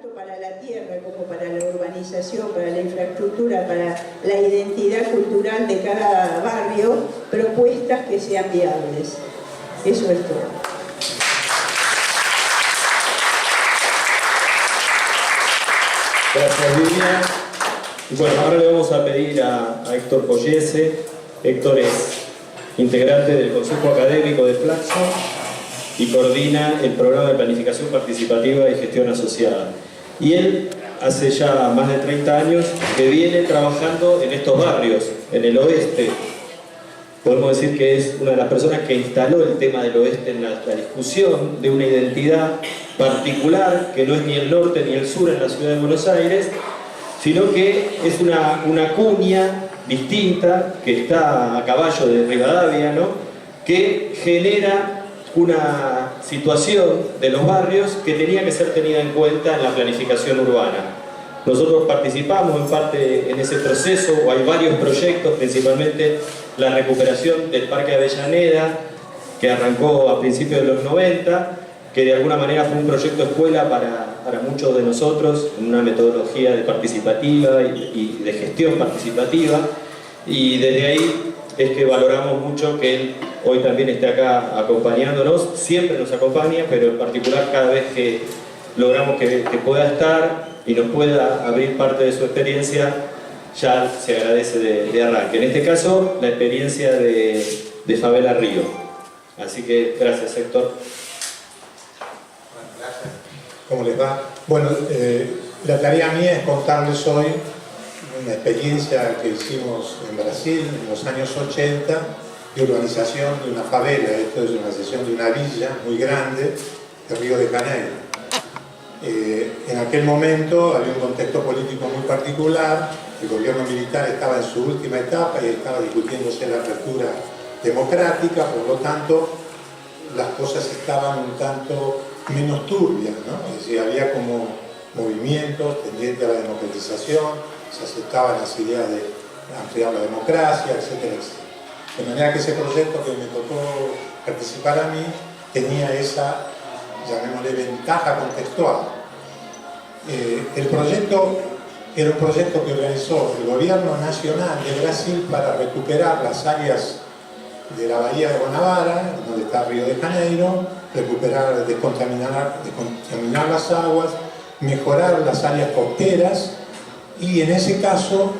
tanto para la tierra como para la urbanización, para la infraestructura, para la identidad cultural de cada barrio, propuestas que sean viables. Eso es todo. Gracias, Lidia. Y bueno, ahora le vamos a pedir a Héctor Pollese. Héctor es integrante del Consejo Académico de Flaxo y coordina el programa de planificación participativa y gestión asociada. Y él hace ya más de 30 años que viene trabajando en estos barrios, en el oeste. Podemos decir que es una de las personas que instaló el tema del oeste en la discusión de una identidad particular, que no es ni el norte ni el sur en la ciudad de Buenos Aires, sino que es una cuña distinta que está a caballo de Rivadavia, ¿no? Que genera una situación de los barrios que tenía que ser tenida en cuenta en la planificación urbana. Nosotros participamos en parte en ese proceso, o hay varios proyectos, principalmente la recuperación del Parque Avellaneda, que arrancó a principios de los 90, que de alguna manera fue un proyecto escuela para muchos de nosotros, en una metodología de participativa y de gestión participativa, y desde ahí es que valoramos mucho que él hoy también esté acá acompañándonos. Siempre nos acompaña, pero en particular cada vez que logramos que pueda estar y nos pueda abrir parte de su experiencia, ya se agradece de arranque. En este caso, la experiencia de Favela Río. Así que gracias, Héctor. Bueno, gracias. ¿Cómo les va? Bueno, la tarea mía es contarles hoy una experiencia que hicimos en Brasil en los años 80 de urbanización de una favela. Esto es una sesión de una villa muy grande de Río de Janeiro. En aquel momento había un contexto político muy particular, el gobierno militar estaba en su última etapa y estaba discutiéndose la apertura democrática, por lo tanto las cosas estaban un tanto menos turbias, ¿no? Es decir, había como movimientos tendientes a la democratización, se aceptaban las ideas de ampliar la democracia, etcétera, etcétera. De manera que ese proyecto que me tocó participar a mí tenía esa, llamémosle, ventaja contextual. El proyecto era un proyecto que organizó el gobierno nacional de Brasil para recuperar las áreas de la bahía de Guanabara, donde está Río de Janeiro, recuperar, descontaminar las aguas, mejorar las áreas costeras y en ese caso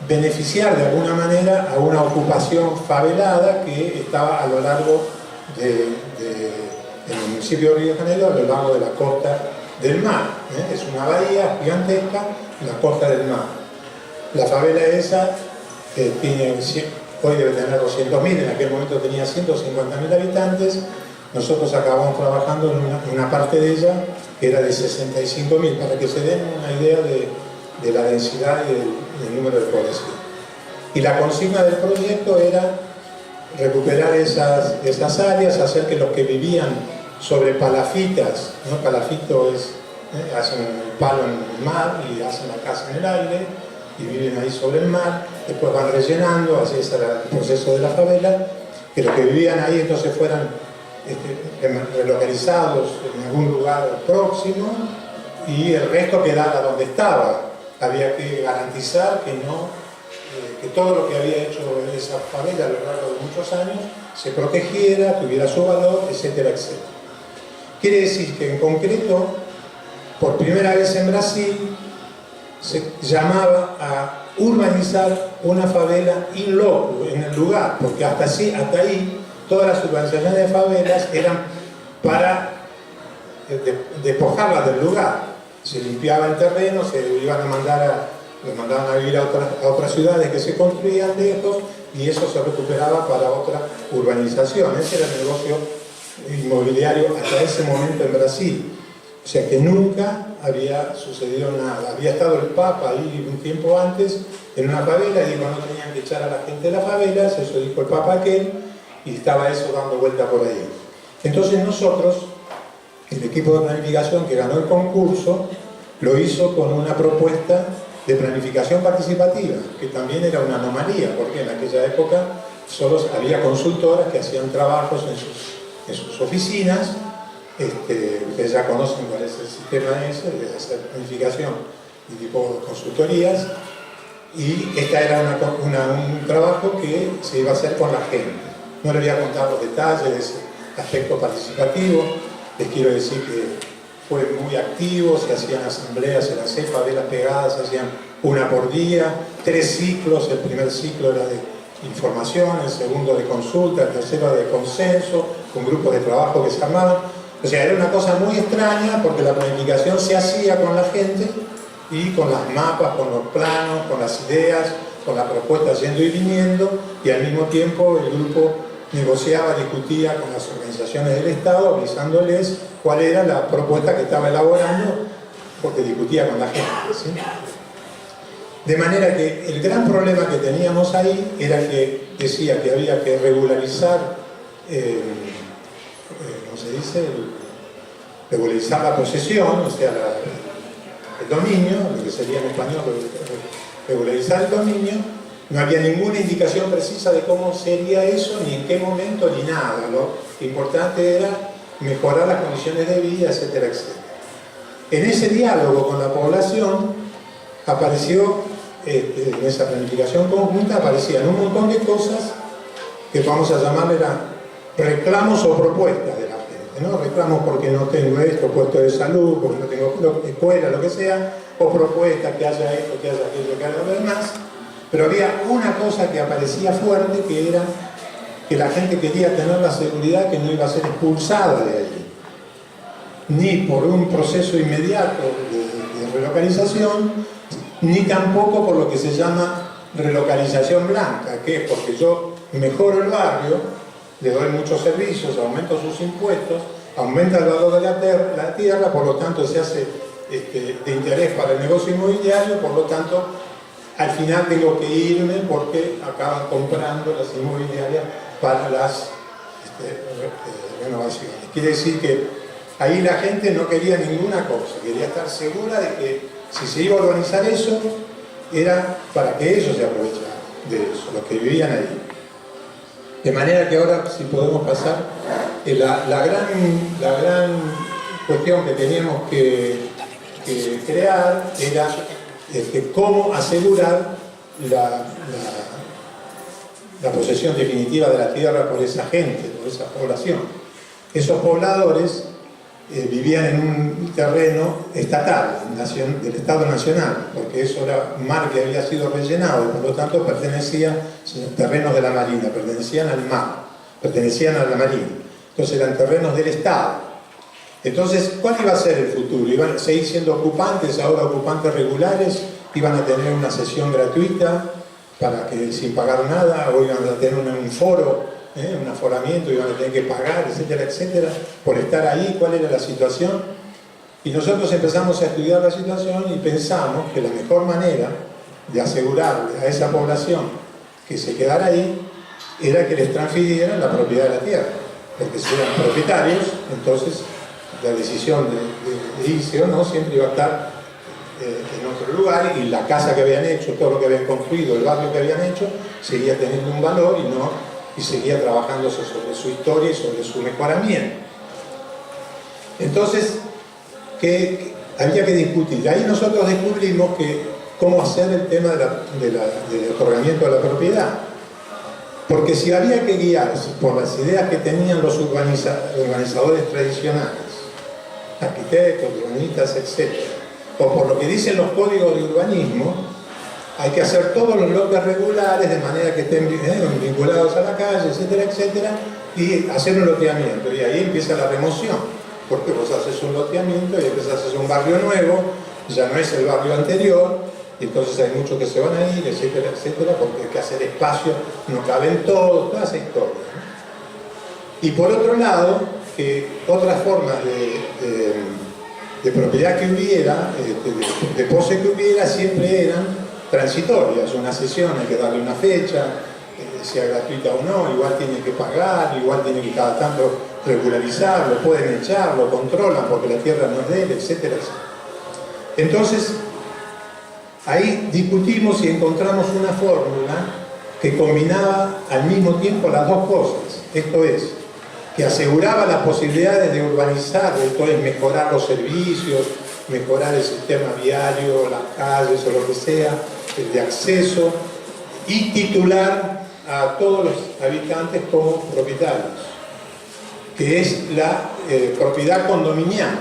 beneficiar de alguna manera a una ocupación favelada que estaba a lo largo del municipio de Río de Janeiro, a lo largo de la costa del mar. Es una bahía gigantesca en la costa del mar. La favela esa tiene, hoy debe tener 200.000, en aquel momento tenía 150.000 habitantes. Nosotros acabamos trabajando en una parte de ella que era de 65.000, para que se den una idea de la densidad y del número de población. Y la consigna del proyecto era recuperar esas áreas, hacer que los que vivían sobre palafitas, ¿no? Palafito es, hacen el palo en el mar y hacen la casa en el aire y viven ahí sobre el mar, después van rellenando, así es el proceso de la favela, que los que vivían ahí entonces fueran relocalizados en algún lugar próximo y el resto quedara donde estaba. Había que garantizar que todo lo que había hecho esa favela a lo largo de muchos años se protegiera, tuviera su valor, etcétera, etcétera. Quiere decir que en concreto, por primera vez en Brasil, se llamaba a urbanizar una favela in loco, en el lugar, porque hasta ahí todas las urbanizaciones de favelas eran para despojarlas del lugar. Se limpiaba el terreno, se iban a los mandaban a vivir a otras ciudades que se construían lejos y eso se recuperaba para otra urbanización. Ese era el negocio inmobiliario hasta ese momento en Brasil. O sea que nunca había sucedido nada. Había estado el Papa ahí un tiempo antes en una favela y dijo no tenían que echar a la gente de las favelas, eso dijo el Papa aquel, y estaba eso dando vuelta por ahí. Entonces nosotros, el equipo de planificación que ganó el concurso, lo hizo con una propuesta de planificación participativa, que también era una anomalía, porque en aquella época solo había consultoras que hacían trabajos en sus oficinas Ustedes ya conocen cuál es el sistema ese, de hacer planificación y tipo de consultorías, y este era un trabajo que se iba a hacer con la gente. No les voy a contar los detalles de ese aspecto participativo, les quiero decir que fue muy activo, se hacían asambleas en la cepa, velas pegadas, se hacían una por día, 3 ciclos, el primer ciclo era de información, el segundo de consulta, el tercero de consenso, con grupos de trabajo que se armaban. O sea, era una cosa muy extraña porque la planificación se hacía con la gente y con las mapas, con los planos, con las ideas, con las propuestas yendo y viniendo, y al mismo tiempo el grupo negociaba, discutía con las organizaciones del Estado, avisándoles cuál era la propuesta que estaba elaborando, porque discutía con la gente, ¿sí? De manera que el gran problema que teníamos ahí era que decía que había que regularizar, ¿cómo se dice? Regularizar la posesión, o sea, el dominio, lo que sería en español regularizar el dominio. No había ninguna indicación precisa de cómo sería eso, ni en qué momento, ni nada. Lo importante era mejorar las condiciones de vida, etcétera, etcétera. En ese diálogo con la población apareció, en esa planificación conjunta, aparecían un montón de cosas que vamos a llamarle reclamos o propuestas de la gente, ¿no? Reclamos porque no tengo esto, puesto de salud, porque no tengo escuela, lo que sea, o propuestas que haya esto, que haya aquello, que haya lo demás. Pero había una cosa que aparecía fuerte, que era que la gente quería tener la seguridad que no iba a ser expulsada de allí, ni por un proceso inmediato de relocalización, ni tampoco por lo que se llama relocalización blanca, que es porque yo mejoro el barrio, le doy muchos servicios, aumento sus impuestos, aumenta el valor de la tierra, por lo tanto se hace de interés para el negocio inmobiliario, por lo tanto al final tengo que irme porque acaban comprando las inmobiliarias para las renovaciones. Quiere decir que ahí la gente no quería ninguna cosa, quería estar segura de que si se iba a organizar eso, era para que ellos se aprovecharan de eso, los que vivían ahí. De manera que ahora, si podemos pasar, la gran cuestión que teníamos que crear era cómo asegurar la posesión definitiva de la tierra por esa gente, por esa población. Esos pobladores vivían en un terreno estatal, del Estado Nacional, porque eso era un mar que había sido rellenado y por lo tanto pertenecían, terrenos de la Marina, pertenecían al mar, pertenecían a la Marina. Entonces eran terrenos del Estado. Entonces, ¿cuál iba a ser el futuro? ¿Iban a seguir siendo ocupantes, ahora ocupantes regulares? ¿Iban a tener una sesión gratuita para que sin pagar nada? ¿O iban a tener un foro, un aforamiento, iban a tener que pagar, etcétera, etcétera, por estar ahí? ¿Cuál era la situación? Y nosotros empezamos a estudiar la situación y pensamos que la mejor manera de asegurarle a esa población que se quedara ahí era que les transfirieran la propiedad de la tierra, porque si eran propietarios, entonces la decisión de irse o no siempre iba a estar en otro lugar, y la casa que habían hecho, todo lo que habían construido, el barrio que habían hecho, seguía teniendo un valor y seguía trabajándose sobre su historia y sobre su mejoramiento. Entonces, que había que discutir. Ahí nosotros descubrimos cómo hacer el tema del otorgamiento de la propiedad. Porque si había que guiarse por las ideas que tenían los urbanizadores tradicionales, arquitectos, urbanistas, etc., o por lo que dicen los códigos de urbanismo, hay que hacer todos los lotes regulares de manera que estén vinculados a la calle, etcétera, etcétera, y hacer un loteamiento. Y ahí empieza la remoción, porque vos haces un loteamiento y después haces un barrio nuevo, ya no es el barrio anterior, y entonces hay muchos que se van a ir, etcétera, etcétera, porque hay que hacer espacio, no caben todos, toda esa historia, ¿no? Y por otro lado, otras formas de propiedad que hubiera, de pose que hubiera, siempre eran transitorias. Una sesión hay que darle una fecha, sea gratuita o no, igual tiene que pagar, igual tiene que cada tanto regularizarlo, pueden echarlo, controlan porque la tierra no es de él, etcétera, etcétera. Entonces, ahí discutimos y encontramos una fórmula que combinaba al mismo tiempo las dos cosas. Esto es, que aseguraba las posibilidades de urbanizar, entonces mejorar los servicios, mejorar el sistema viario, las calles o lo que sea, el de acceso, y titular a todos los habitantes como propietarios, que es la propiedad condominial.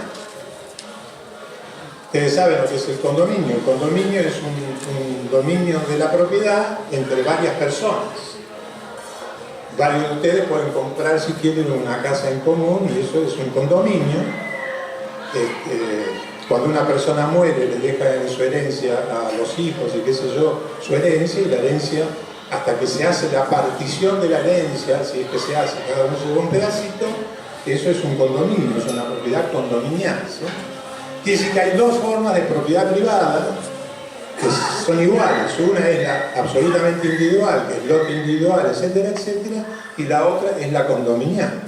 Ustedes saben lo que es el condominio. El condominio es un dominio de la propiedad entre varias personas. Varios de ustedes pueden comprar, si quieren, una casa en común, y eso es un condominio. Cuando una persona muere, le deja en su herencia a los hijos y qué sé yo, su herencia, y la herencia, hasta que se hace la partición de la herencia, si es que se hace cada uno su un pedacito, eso es un condominio, es una propiedad condominial, ¿sí? Quiere decir que hay dos formas de propiedad privada que son iguales. Una es la absolutamente individual, que es lote individual, etcétera, etcétera, y la otra es la condominial.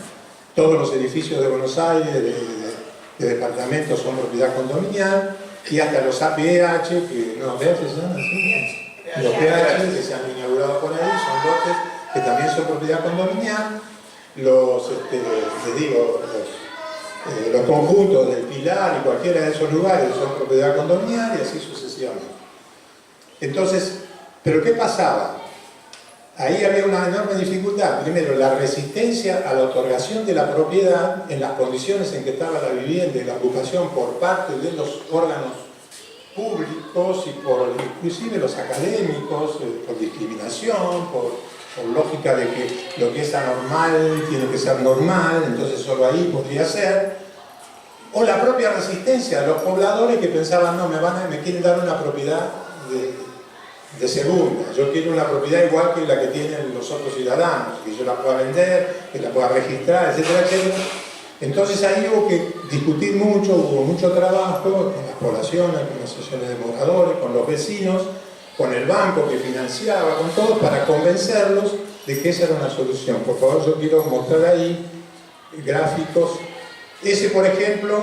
Todos los edificios de Buenos Aires, de departamentos, son propiedad condominial, y hasta los APH, que no, PH se llaman así, los PH que se han inaugurado por ahí, son lotes que también son propiedad condominial. Les digo, los conjuntos del Pilar y cualquiera de esos lugares son propiedad condominial, y así sucesivamente. Entonces, ¿pero qué pasaba? Ahí había una enorme dificultad. Primero, la resistencia a la otorgación de la propiedad en las condiciones en que estaba la vivienda y la ocupación por parte de los órganos públicos y por inclusive los académicos, por discriminación, por lógica de que lo que es anormal tiene que ser normal, entonces solo ahí podría ser. O la propia resistencia de los pobladores que pensaban, no, me quieren dar una propiedad de segunda, yo quiero una propiedad igual que la que tienen los otros ciudadanos, que yo la pueda vender, que la pueda registrar, etcétera, etcétera. Entonces ahí hubo que discutir mucho, hubo mucho trabajo con las poblaciones, con las asociaciones de moradores, con los vecinos, con el banco que financiaba, con todos, para convencerlos de que esa era una solución. Por favor, yo quiero mostrar ahí gráficos. Ese, por ejemplo,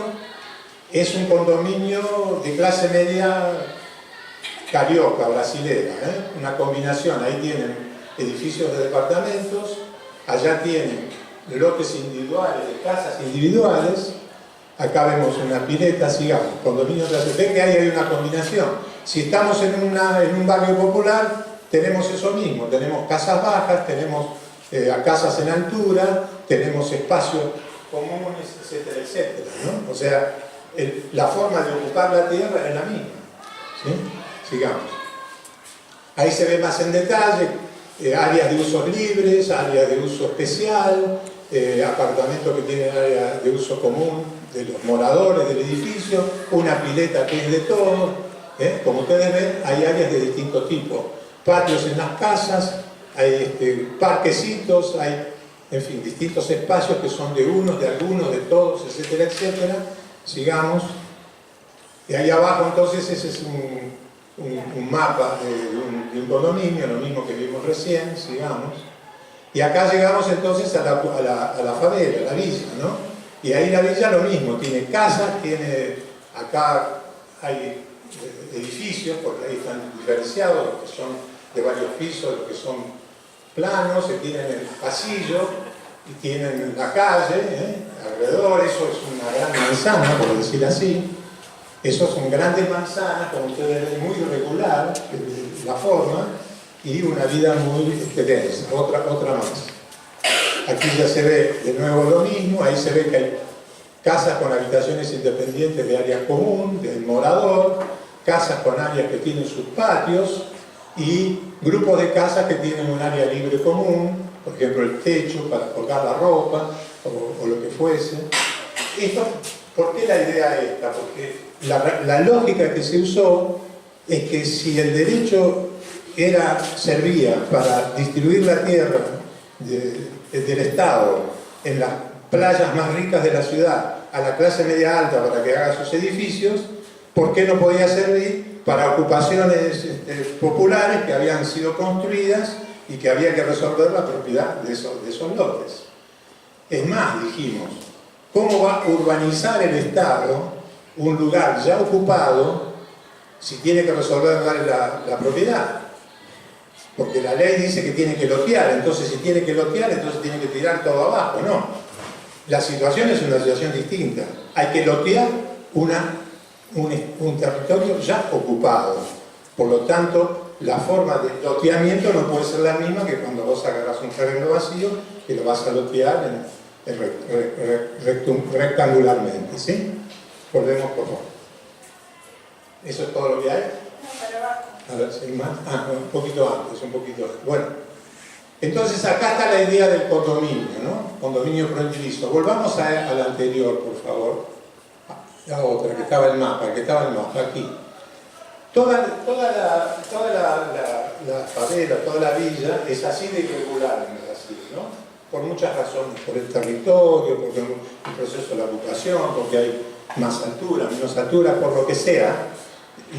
es un condominio de clase media carioca, brasilera, una combinación. Ahí tienen edificios de departamentos, allá tienen lotes individuales, de casas individuales, acá vemos una pileta, sigamos, condominio clase. Ven que ahí hay una combinación. Si estamos en un barrio popular, tenemos eso mismo, tenemos casas bajas, tenemos casas en altura, tenemos espacios comunes, etcétera, etcétera, ¿no? O sea, la forma de ocupar la tierra es la misma, ¿sí? Sigamos. Ahí se ve más en detalle áreas de usos libres, áreas de uso especial, apartamentos que tienen área de uso común de los moradores del edificio, una pileta que es de todos. Como ustedes ven, hay áreas de distintos tipos, patios en las casas, hay parquecitos, hay, en fin, distintos espacios que son de unos, de algunos, de todos, etcétera, etcétera. Sigamos. Y ahí abajo, entonces, ese es un mapa de un condominio, lo mismo que vimos recién. Sigamos. Y acá llegamos entonces a la favela, a la villa, ¿no? Y ahí la villa lo mismo, tiene casas, acá hay edificios, porque ahí están diferenciados, los que son de varios pisos, los que son planos, se tienen el pasillo y tienen la calle alrededor. Eso es una gran manzana, por decir así. Esos son grandes manzanas, como ustedes ven, muy irregular la forma, y una vida muy densa. Otra más. Aquí ya se ve de nuevo lo mismo. Ahí se ve que hay casas con habitaciones independientes de área común, del morador, casas con áreas que tienen sus patios, y grupos de casas que tienen un área libre común, por ejemplo el techo para colgar la ropa o lo que fuese. Esto, ¿por qué la idea esta? Porque la lógica que se usó es que si el derecho servía para distribuir la tierra del Estado en las playas más ricas de la ciudad a la clase media alta para que haga sus edificios, ¿por qué no podía servir para ocupaciones populares que habían sido construidas y que había que resolver la propiedad de esos lotes? Es más, dijimos, ¿cómo va a urbanizar el Estado un lugar ya ocupado si tiene que resolver la propiedad? Porque la ley dice que tiene que lotear, entonces si tiene que lotear, entonces tiene que tirar todo abajo, ¿no? La situación es una situación distinta. Hay que lotear un territorio ya ocupado. Por lo tanto, la forma de loteamiento no puede ser la misma que cuando vos agarrás un terreno vacío y lo vas a lotear rectangularmente, ¿sí? Volvemos, por favor. ¿Eso es todo lo que hay? No, para abajo. A ver si hay más. Un poquito antes, un poquito antes. Bueno, entonces acá está la idea del condominio, ¿no? Condominio proindiviso. Volvamos a la anterior, por favor. La otra, que estaba el mapa, aquí. Toda la favela, toda la villa es así de irregular en Brasil, ¿no? Por muchas razones, por el territorio, porque el proceso de la ocupación, porque hay más altura, menos altura, por lo que sea.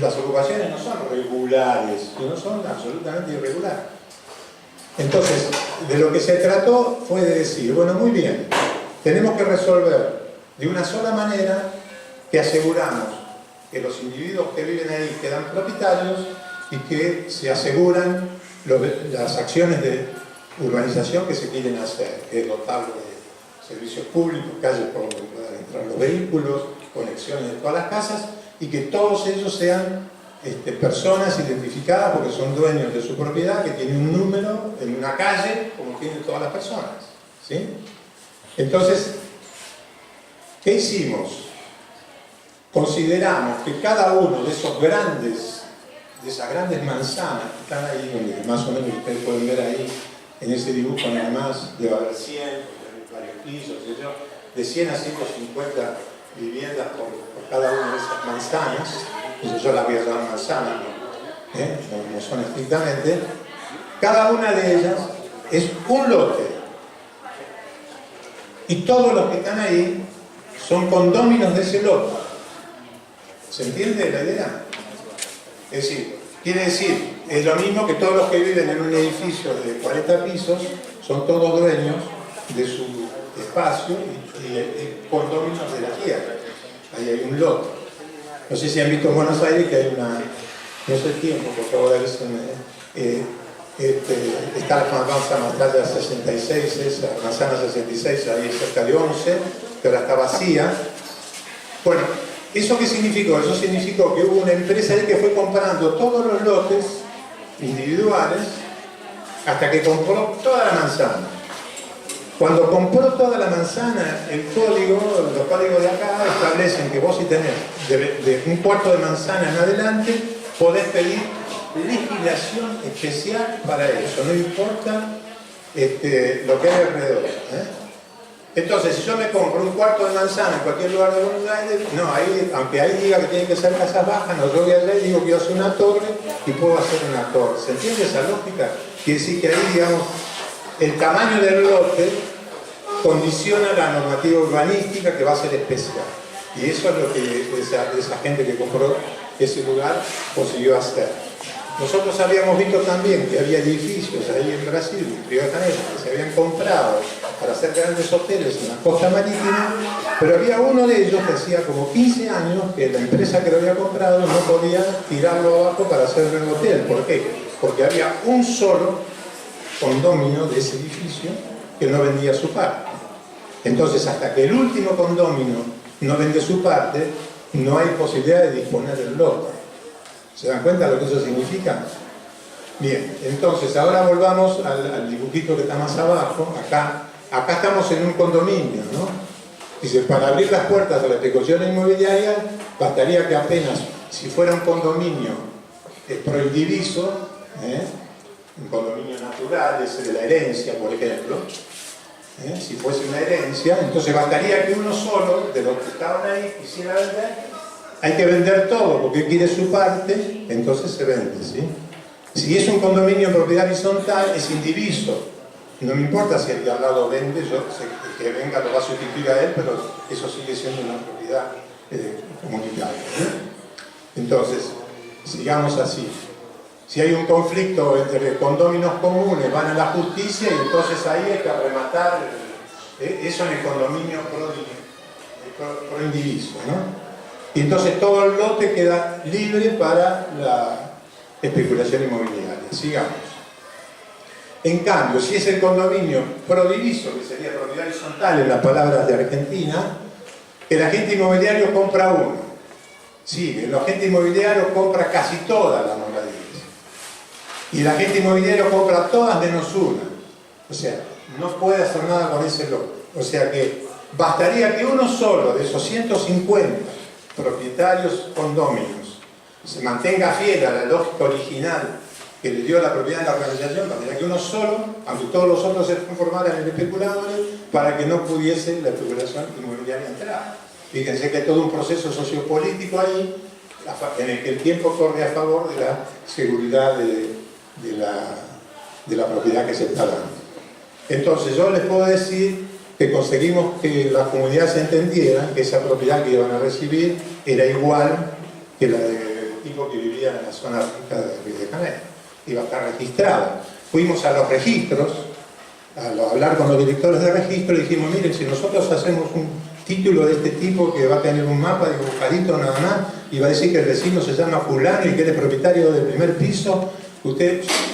Las ocupaciones no son regulares, sino son absolutamente irregulares. Entonces, de lo que se trató fue de decir, bueno, muy bien, tenemos que resolver de una sola manera que aseguramos que los individuos que viven ahí quedan propietarios y que se aseguran las acciones de urbanización que se quieren hacer, que es dotar de servicios públicos, calles por donde puedan entrar los vehículos, conexiones de todas las casas, y que todos ellos sean personas identificadas porque son dueños de su propiedad, que tienen un número en una calle como tienen todas las personas, ¿sí? Entonces, ¿qué hicimos? Consideramos que cada uno de esas grandes manzanas que están ahí, donde más o menos ustedes pueden ver ahí en ese dibujo, nada más debe haber 100, varios pisos, de 100 a 150 viviendas por cada una de esas manzanas. Entonces yo las voy a llamar manzanas, no son estrictamente. Cada una de ellas es un lote. Y todos los que están ahí son condóminos de ese lote. ¿Se entiende la idea? Es decir, quiere decir, es lo mismo que todos los que viven en un edificio de 40 pisos son todos dueños de su espacio y condóminos de la tierra. Ahí hay un lote. No sé si han visto en Buenos Aires que hay una... No sé el tiempo, por favor, está la famosa manzana 66, esa manzana 66, ahí cerca de 11, que ahora está vacía. Bueno, ¿eso qué significó? Eso significó que hubo una empresa ahí que fue comprando todos los lotes individuales hasta que compró toda la manzana. Cuando compró toda la manzana, los códigos de acá establecen que vos si tenés de un cuarto de manzana en adelante, podés pedir legislación especial para eso, no importa lo que hay alrededor. Entonces, si yo me compro un cuarto de manzana en cualquier lugar de Buenos Aires, no, ahí, aunque ahí diga que tienen que ser casas bajas, no, yo voy allá y digo que yo hacer una torre y puedo hacer una torre. ¿Se entiende esa lógica? Quiere decir que ahí, digamos, el tamaño del lote condiciona la normativa urbanística que va a ser especial. Y eso es lo que esa gente que compró ese lugar consiguió hacer. Nosotros habíamos visto también que había edificios ahí en Brasil, en Río de Janeiro, que se habían comprado para hacer grandes hoteles en la costa marítima, pero había uno de ellos que hacía como 15 años que la empresa que lo había comprado no podía tirarlo abajo para hacer el hotel. ¿Por qué? Porque había un solo condominio de ese edificio que no vendía su parte. Entonces, hasta que el último condominio no vende su parte, no hay posibilidad de disponer del lote. ¿Se dan cuenta de lo que eso significa? Bien, entonces ahora volvamos al dibujito que está más abajo. Acá estamos en un condominio, ¿no? Dice, para abrir las puertas a la especulación inmobiliaria, bastaría que apenas, si fuera un condominio proindiviso, un condominio natural, ese de la herencia, por ejemplo, si fuese una herencia, entonces bastaría que uno solo de los que estaban ahí quisiera vender. Hay que vender todo porque quiere su parte, entonces se vende, ¿sí? Si es un condominio en propiedad horizontal, es indiviso. No me importa si el de al lado vende, yo sé que el que venga lo va a sustituir a él, pero eso sigue siendo una propiedad comunitaria. Entonces, sigamos así. Si hay un conflicto entre condóminos comunes, van a la justicia y entonces ahí hay que rematar eso en el condominio proindiviso, ¿no? Y entonces todo el lote queda libre para la especulación inmobiliaria. Sigamos. En cambio, si es el condominio prodiviso, que sería propiedad horizontal en las palabras de Argentina, el agente inmobiliario compra uno. Sí, el agente inmobiliario compra casi todas las moraditas. Y el agente inmobiliario compra todas menos una. O sea, no puede hacer nada con ese lote. O sea que bastaría que uno solo de esos 150 propietarios condóminos se mantenga fiel a la lógica original que le dio la propiedad de la organización, bastaría que uno solo, aunque todos los otros se conformaran en especuladores, para que no pudiese la especulación inmobiliaria entrar. Fíjense que hay todo un proceso sociopolítico ahí en el que el tiempo corre a favor de la seguridad de la propiedad que se está dando. Entonces yo les puedo decir que conseguimos que la comunidad se entendiera que esa propiedad que iban a recibir era igual que la del tipo que vivía en la zona rica de Río de Janeiro. Iba a estar registrada. Fuimos a los registros, a hablar con los directores de registro y dijimos, miren, si nosotros hacemos un título de este tipo que va a tener un mapa dibujadito nada más y va a decir que el vecino se llama fulano y que él es propietario del primer piso,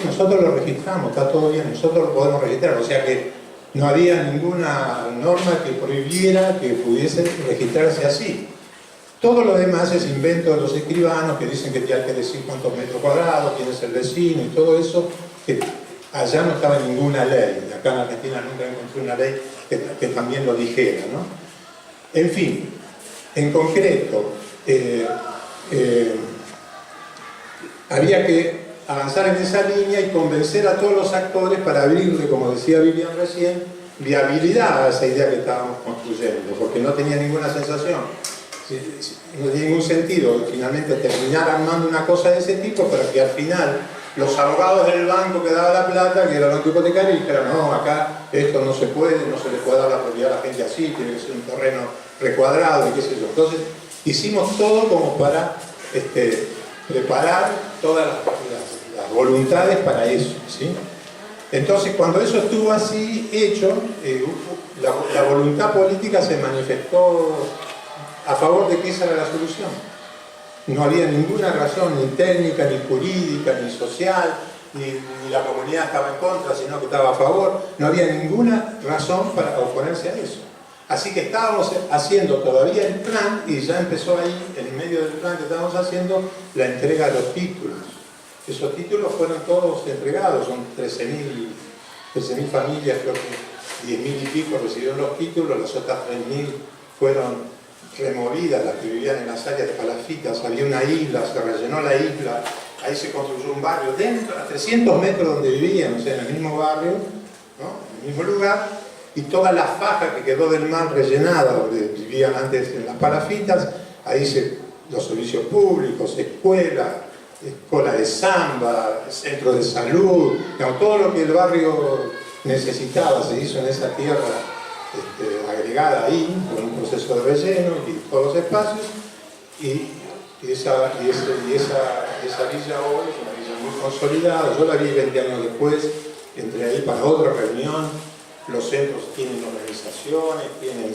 nosotros lo registramos, está todo bien, nosotros lo podemos registrar, o sea que no había ninguna norma que prohibiera que pudiese registrarse así. Todo lo demás es invento de los escribanos que dicen que hay que decir cuántos metros cuadrados, quién es el vecino y todo eso, que allá no estaba en ninguna ley. Acá en Argentina nunca encontré una ley que también lo dijera, ¿no? En fin, en concreto, había que avanzar en esa línea y convencer a todos los actores para abrirle, como decía Vivian recién, viabilidad a esa idea que estábamos construyendo, porque no tenía ninguna sensación. No tiene ningún sentido finalmente terminar armando una cosa de ese tipo, pero que al final los abogados del banco que daba la plata, que era el banco hipotecario, dijeron, no, acá esto no se puede, no se le puede dar la propiedad a la gente así, tiene que ser un terreno recuadrado y qué sé yo. Entonces hicimos todo como para preparar todas las voluntades para eso, ¿sí? Entonces cuando eso estuvo así hecho, la voluntad política se manifestó a favor de que esa era la solución. No había ninguna razón, ni técnica, ni jurídica, ni social, ni la comunidad estaba en contra, sino que estaba a favor. No había ninguna razón para oponerse a eso. Así que estábamos haciendo todavía el plan, y ya empezó ahí, en medio del plan que estábamos haciendo, la entrega de los títulos. Esos títulos fueron todos entregados, son 13.000 familias, creo que 10.000 y pico recibieron los títulos, las otras 3.000 fueron removidas, las que vivían en las áreas de palafitas. Había una isla, se rellenó la isla, ahí se construyó un barrio dentro, a 300 metros donde vivían, o sea, en el mismo barrio, ¿no? En el mismo lugar, y toda la faja que quedó del mar rellenada, donde vivían antes en las palafitas, ahí los servicios públicos, escuela de samba, centro de salud, digamos, todo lo que el barrio necesitaba se hizo en esa tierra agregada ahí, con un proceso de relleno y todos los espacios, y esa villa hoy es una villa muy consolidada. Yo la vi 20 años después, entré ahí para otra reunión. Los centros tienen organizaciones, tienen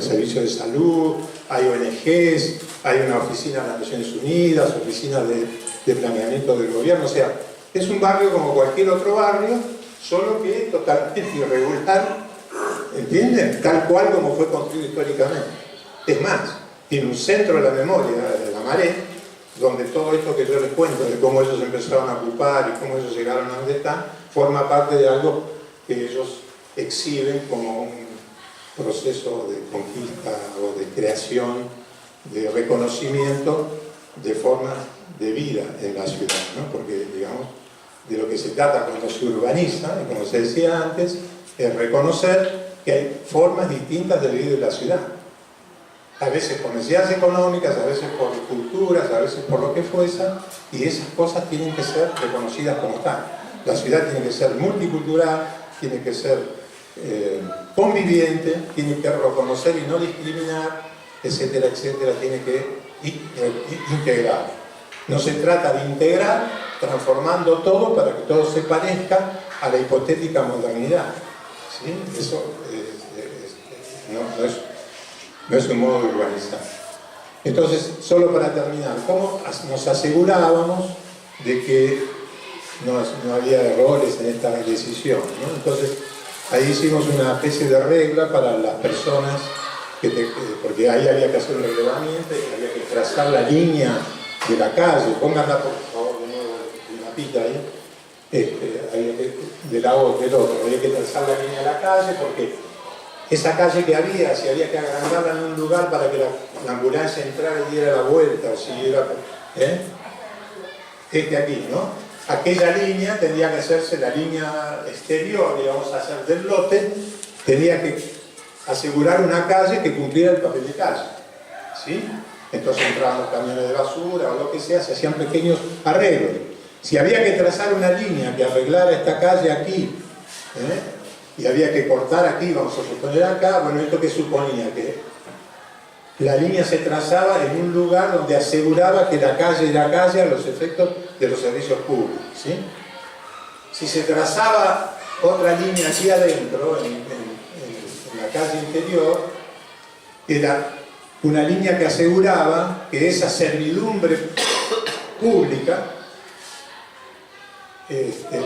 servicios de salud, hay ONGs, hay una oficina de las Naciones Unidas, oficina de planeamiento del gobierno. O sea, es un barrio como cualquier otro barrio, solo que totalmente irregular, ¿entienden? Tal cual como fue construido históricamente. Es más, tiene un centro de la memoria de la Maré, donde todo esto que yo les cuento, de cómo ellos empezaron a ocupar y cómo ellos llegaron a donde están, forma parte de algo que ellos exhiben como un proceso de conquista o de creación, de reconocimiento de formas de vida en la ciudad, ¿no? Porque, digamos, de lo que se trata cuando se urbaniza, y como se decía antes, es reconocer que hay formas distintas de vivir en la ciudad. A veces por necesidades económicas, a veces por culturas, a veces por lo que fuese, y esas cosas tienen que ser reconocidas como tal. La ciudad tiene que ser multicultural, tiene que ser conviviente, tiene que reconocer y no discriminar, etcétera, etcétera, tiene que integrar. No se trata de integrar transformando todo para que todo se parezca a la hipotética modernidad, ¿sí? Eso no es un modo de urbanizar. Entonces, solo para terminar, ¿cómo nos asegurábamos de que no había errores en esta decisión, ¿no? Entonces, ahí hicimos una especie de regla para las personas, porque ahí había que hacer un relevamiento y había que trazar la línea de la calle. Pónganla por favor de nuevo el mapita ahí, del lado del otro. Había que trazar la línea de la calle porque esa calle que había, si había que agrandarla en un lugar para que la ambulancia entrara y diera la vuelta, o si era, aquí, ¿no? Aquella línea tendría que hacerse la línea exterior, digamos, a hacer del lote, tenía que asegurar una calle que cumpliera el papel de calle, ¿sí? Entonces entraban los camiones de basura o lo que sea, se hacían pequeños arreglos. Si había que trazar una línea que arreglara esta calle aquí, y había que cortar aquí, vamos a suponer acá, bueno, ¿esto qué suponía? Que la línea se trazaba en un lugar donde aseguraba que la calle era calle a los efectos de los servicios públicos, ¿sí? Si se trazaba otra línea aquí adentro, en la calle interior, era una línea que aseguraba que esa servidumbre pública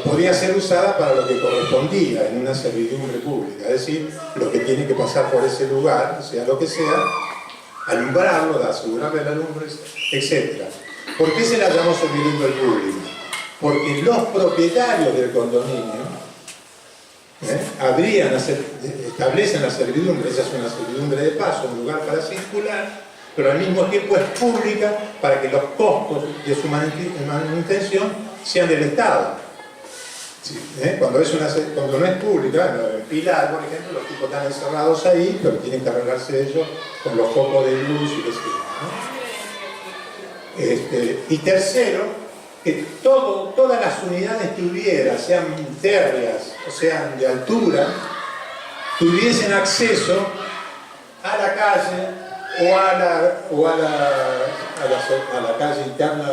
podía ser usada para lo que correspondía en una servidumbre pública, es decir, lo que tiene que pasar por ese lugar, sea lo que sea, alumbrarlo, asegurarle la lumbre, etc. ¿Por qué se la llamó servidumbre pública? Porque los propietarios del condominio establecen la servidumbre, esa es una servidumbre de paso, un lugar para circular, pero al mismo tiempo es pública para que los costos de su manutención sean del Estado. Sí, cuando no es pública, en Pilar, por ejemplo, los tipos están encerrados ahí, pero tienen que arreglarse ellos con los focos de luz y qué sé yo, ¿no? Y tercero, que todas las unidades que hubiera, sean térreas o sean de altura, tuviesen acceso a la calle o a la calle interna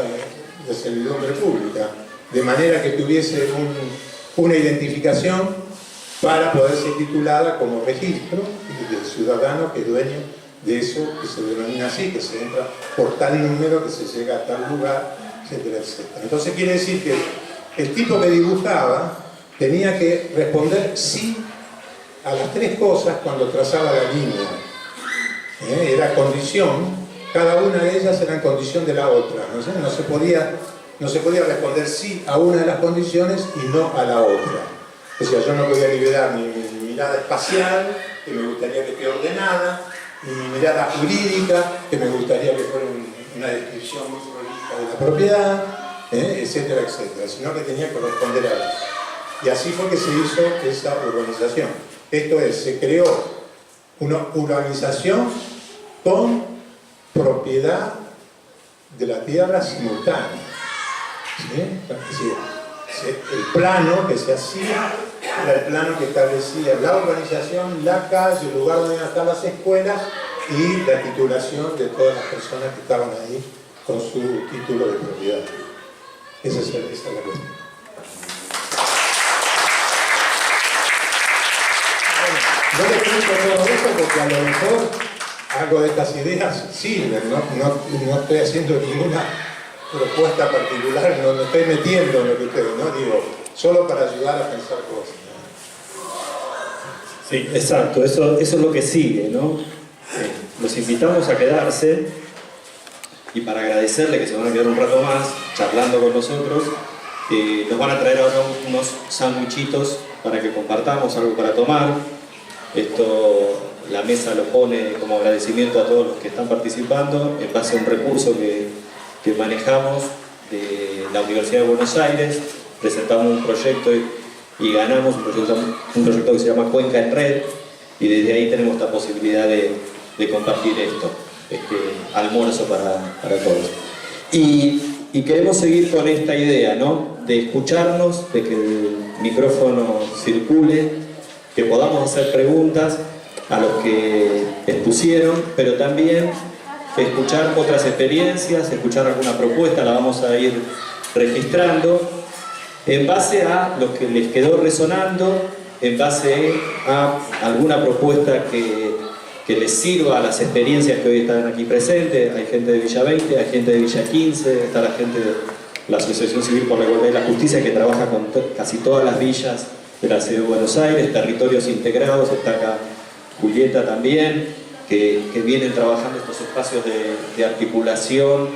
de servidumbre pública, de manera que tuviese una identificación para poder ser titulada como registro del ciudadano que es dueño de eso que se denomina así, que se entra por tal número, que se llega a tal lugar, etcétera, etcétera. Entonces quiere decir que el tipo que dibujaba tenía que responder sí a las tres cosas cuando trazaba la línea. Era condición, cada una de ellas era en condición de la otra. No se podía responder sí a una de las condiciones y no a la otra. O sea, yo no podía liberar mi mirada espacial, que me gustaría que esté ordenada, ni mi mirada jurídica, que me gustaría que fuera una descripción muy prolija de la propiedad, etcétera, etcétera, sino que tenía que responder a eso. Y así fue que se hizo esa urbanización. Esto es, se creó una urbanización con propiedad de la tierra simultánea. ¿Sí? Es decir, el plano que se hacía era el plano que establecía la urbanización, la calle, el lugar donde iban a estar las escuelas y la titulación de todas las personas que estaban ahí con su título de propiedad. Esa es la cuestión. No le explico todo esto porque a lo mejor algo de estas ideas sirven, no estoy haciendo ninguna propuesta particular, no me estoy metiendo en lo que ustedes, ¿no? Digo, solo para ayudar a pensar cosas. Sí, exacto, eso es lo que sigue, ¿no? Los invitamos a quedarse y para agradecerle que se van a quedar un rato más charlando con nosotros, nos van a traer ahora unos sanguichitos para que compartamos algo para tomar. Esto la mesa lo pone como agradecimiento a todos los que están participando en base a un recurso que manejamos de la Universidad de Buenos Aires. Presentamos un proyecto y ganamos un proyecto que se llama Cuenca en Red, y desde ahí tenemos la posibilidad de compartir esto, este almuerzo para todos. Y queremos seguir con esta idea, ¿no? De escucharnos, de que el micrófono circule, que podamos hacer preguntas a los que expusieron, pero también escuchar otras experiencias, escuchar alguna propuesta, la vamos a ir registrando en base a lo que les quedó resonando, en base a alguna propuesta que les sirva a las experiencias que hoy están aquí presentes. Hay gente de Villa 20, hay gente de Villa 15, está la gente la Asociación Civil por la Igualdad y la Justicia, que trabaja con casi todas las villas de la ciudad de Buenos Aires, territorios integrados, está acá Julieta también, que vienen trabajando estos espacios de articulación,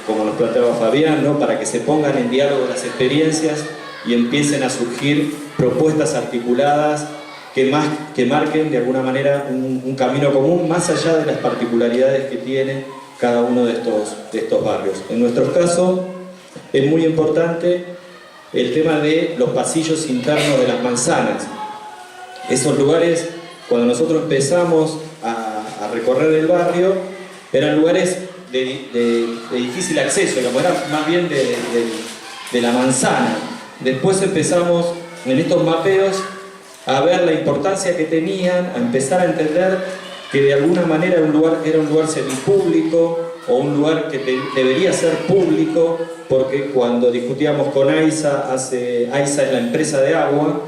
como nos planteaba Fabián, ¿no? Para que se pongan en diálogo las experiencias y empiecen a surgir propuestas articuladas que marquen de alguna manera un camino común, más allá de las particularidades que tiene cada uno de estos barrios. En nuestro caso es muy importante el tema de los pasillos internos de las manzanas. Esos lugares, cuando nosotros empezamos a recorrer el barrio, eran lugares de difícil acceso, digamos, eran más bien de la manzana. Después empezamos en estos mapeos a ver la importancia que tenían, a empezar a entender que de alguna manera era un lugar semipúblico o un lugar que debería ser público, porque cuando discutíamos con AISA es la empresa de agua,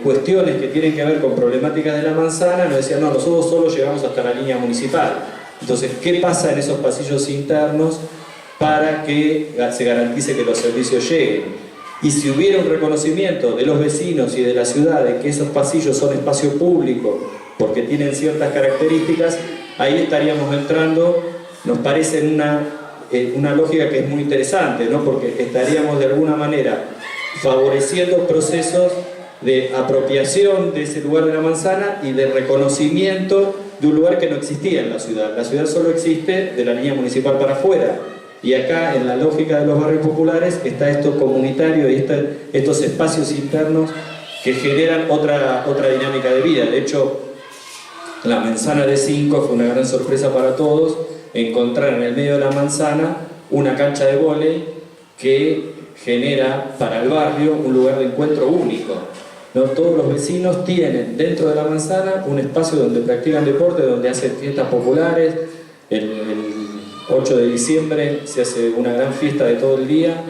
cuestiones que tienen que ver con problemáticas de la manzana, nos decían, no, nosotros solo llegamos hasta la línea municipal. Entonces, ¿qué pasa en esos pasillos internos para que se garantice que los servicios lleguen? Y si hubiera un reconocimiento de los vecinos y de la ciudad de que esos pasillos son espacio público porque tienen ciertas características, ahí estaríamos entrando, nos parece, en una lógica que es muy interesante, ¿no? Porque estaríamos de alguna manera favoreciendo procesos de apropiación de ese lugar de la manzana y de reconocimiento de un lugar que no existía en la ciudad. La ciudad solo existe de la línea municipal para afuera. Y acá, en la lógica de los barrios populares, está esto comunitario y estos espacios internos que generan otra dinámica de vida. De hecho, la manzana de 5 fue una gran sorpresa para todos, encontrar en el medio de la manzana una cancha de vóley que genera para el barrio un lugar de encuentro único, ¿no? Todos los vecinos tienen dentro de la manzana un espacio donde practican deporte, donde hacen fiestas populares. El 8 de diciembre se hace una gran fiesta de todo el día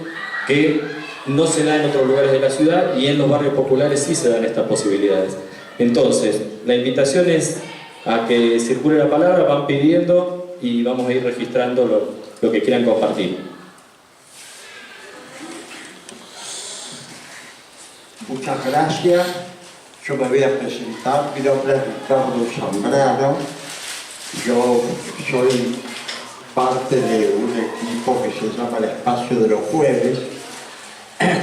que no se da en otros lugares de la ciudad, y en los barrios populares sí se dan estas posibilidades. Entonces, la invitación es a que circule la palabra, van pidiendo y vamos a ir registrando lo que quieran compartir. Muchas gracias. Yo me voy a presentar. Mi nombre es Ricardo Zambrano. Yo soy parte de un equipo que se llama el Espacio de los Jueves,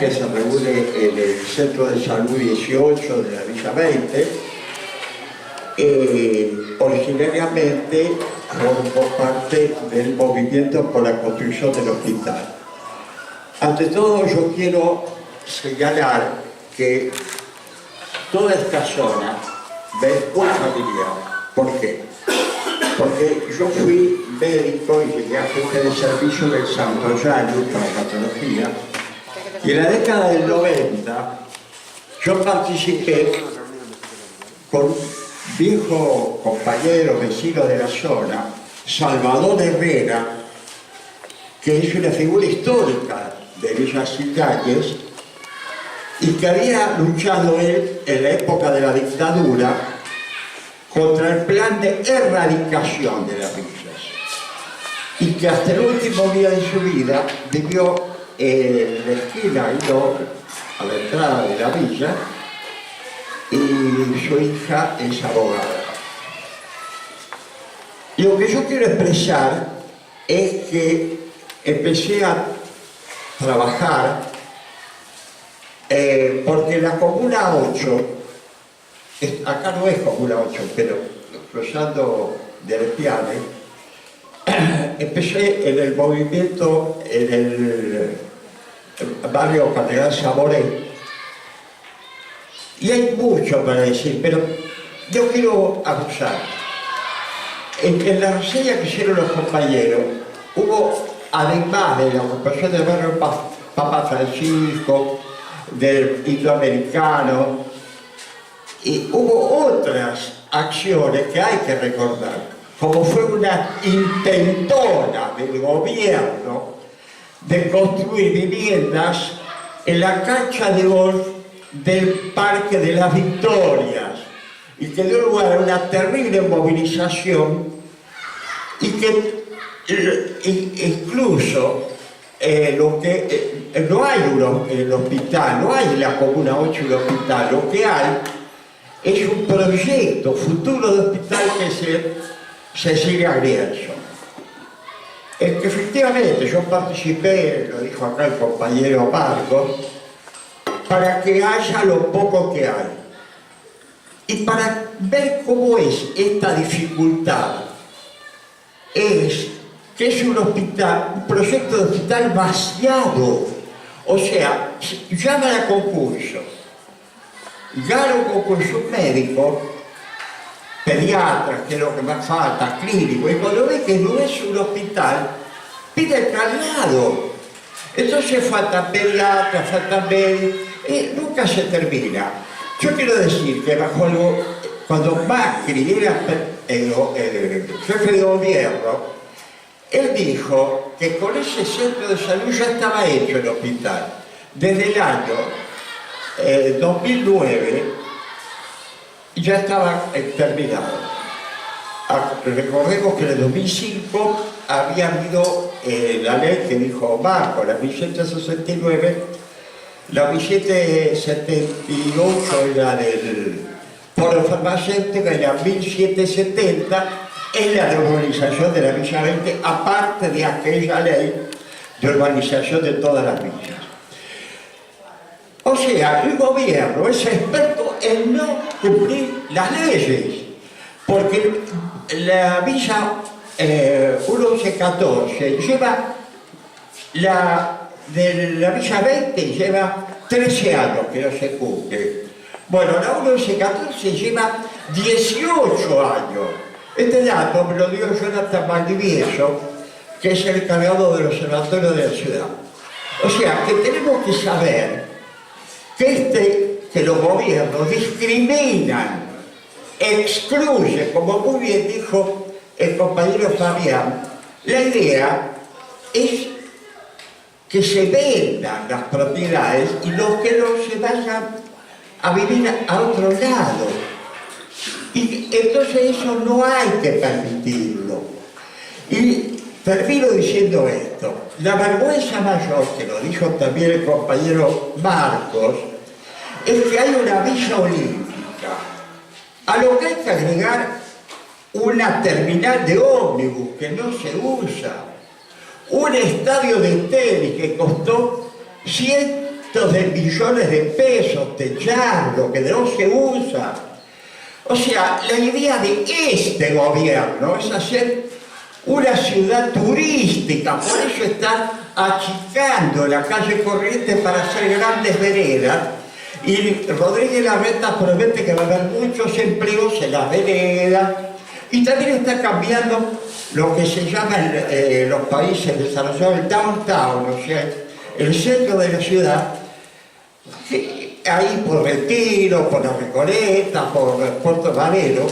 que se reúne en el Centro de Salud 18 de la Villa 20. Originariamente formo parte del movimiento por la construcción del hospital. Ante todo, yo quiero señalar que toda esta zona me es muy familiar. ¿Por qué? Porque yo fui médico y llegué a jefe de servicio del Santo Llanos para patología, y en la década del 90 yo participé con un viejo compañero, vecino de la zona, Salvador Herrera, que es una figura histórica de Villa Citayes y que había luchado él en la época de la dictadura contra el plan de erradicación de las villas, y que hasta el último día de su vida vivió en la esquina, a la entrada de la villa, y su hija es abogada. Lo que yo quiero expresar es que empecé a trabajar porque la Comuna 8, acá no es Comuna 8, pero cruzando del Piane, empecé en el movimiento en el barrio Catedral Saboré, y hay mucho para decir, pero yo quiero abusar. En la reseña que hicieron los compañeros, hubo, además de la ocupación del barrio Papa Francisco, del Indoamericano, y hubo otras acciones que hay que recordar, como fue una intentona del gobierno de construir viviendas en la cancha de golf del Parque de las Victorias, y que dio lugar a una terrible movilización, y que incluso no hay un hospital, no hay en la Comuna 8 un hospital, lo que hay es un proyecto futuro de hospital que es Cecilia Grierson. Que efectivamente yo participé, lo dijo acá el compañero Marcos, para que haya lo poco que hay. Y para ver cómo es esta dificultad, es que es un hospital, un proyecto de hospital vaciado. O sea, llaman a concurso, gana un concurso médico, pediatra, que es lo que más falta, clínico, y cuando ve que no es un hospital, pide el traslado. Entonces falta pediatra, falta médico, nunca se termina. Yo quiero decir que cuando Macri era el jefe de gobierno, él dijo que con ese centro de salud ya estaba hecho el hospital. Desde el año 2009 ya estaba terminado. Recordemos que en el 2005 había habido la ley que dijo Marco, la 1769, la 1778 era del Polo Farmacéutico y la 1770 es la de urbanización de la Villa 20, aparte de aquella ley de urbanización de todas las villas. O sea, el gobierno es experto en no cumplir las leyes, porque la Villa 1114 lleva de la Villa 20 lleva 13 años que no se cumple. Bueno, la 1114 lleva 18 años. Este dato me lo dio Jonathan Valdivieso, que es el encargado del observatorio de la ciudad. O sea, que tenemos que saber que los gobiernos discriminan, excluyen, como muy bien dijo el compañero Fabián, la idea es que se vendan las propiedades y los que no se vayan a vivir a otro lado. Y entonces eso no hay que permitirlo. Y termino diciendo esto. La vergüenza mayor, que lo dijo también el compañero Marcos, es que hay una villa olímpica, a lo que hay que agregar una terminal de ómnibus que no se usa, un estadio de tenis que costó cientos de millones de pesos techarlo, que no se usa. O sea, la idea de este gobierno es hacer una ciudad turística, por eso están achicando la calle Corrientes para hacer grandes veredas, y Rodríguez Larreta promete que va a haber muchos empleos en las veredas, y también está cambiando lo que se llama en los países desarrollados el downtown, o sea, el centro de la ciudad, ahí por Retiro, por La Recoleta, por Puerto Madero,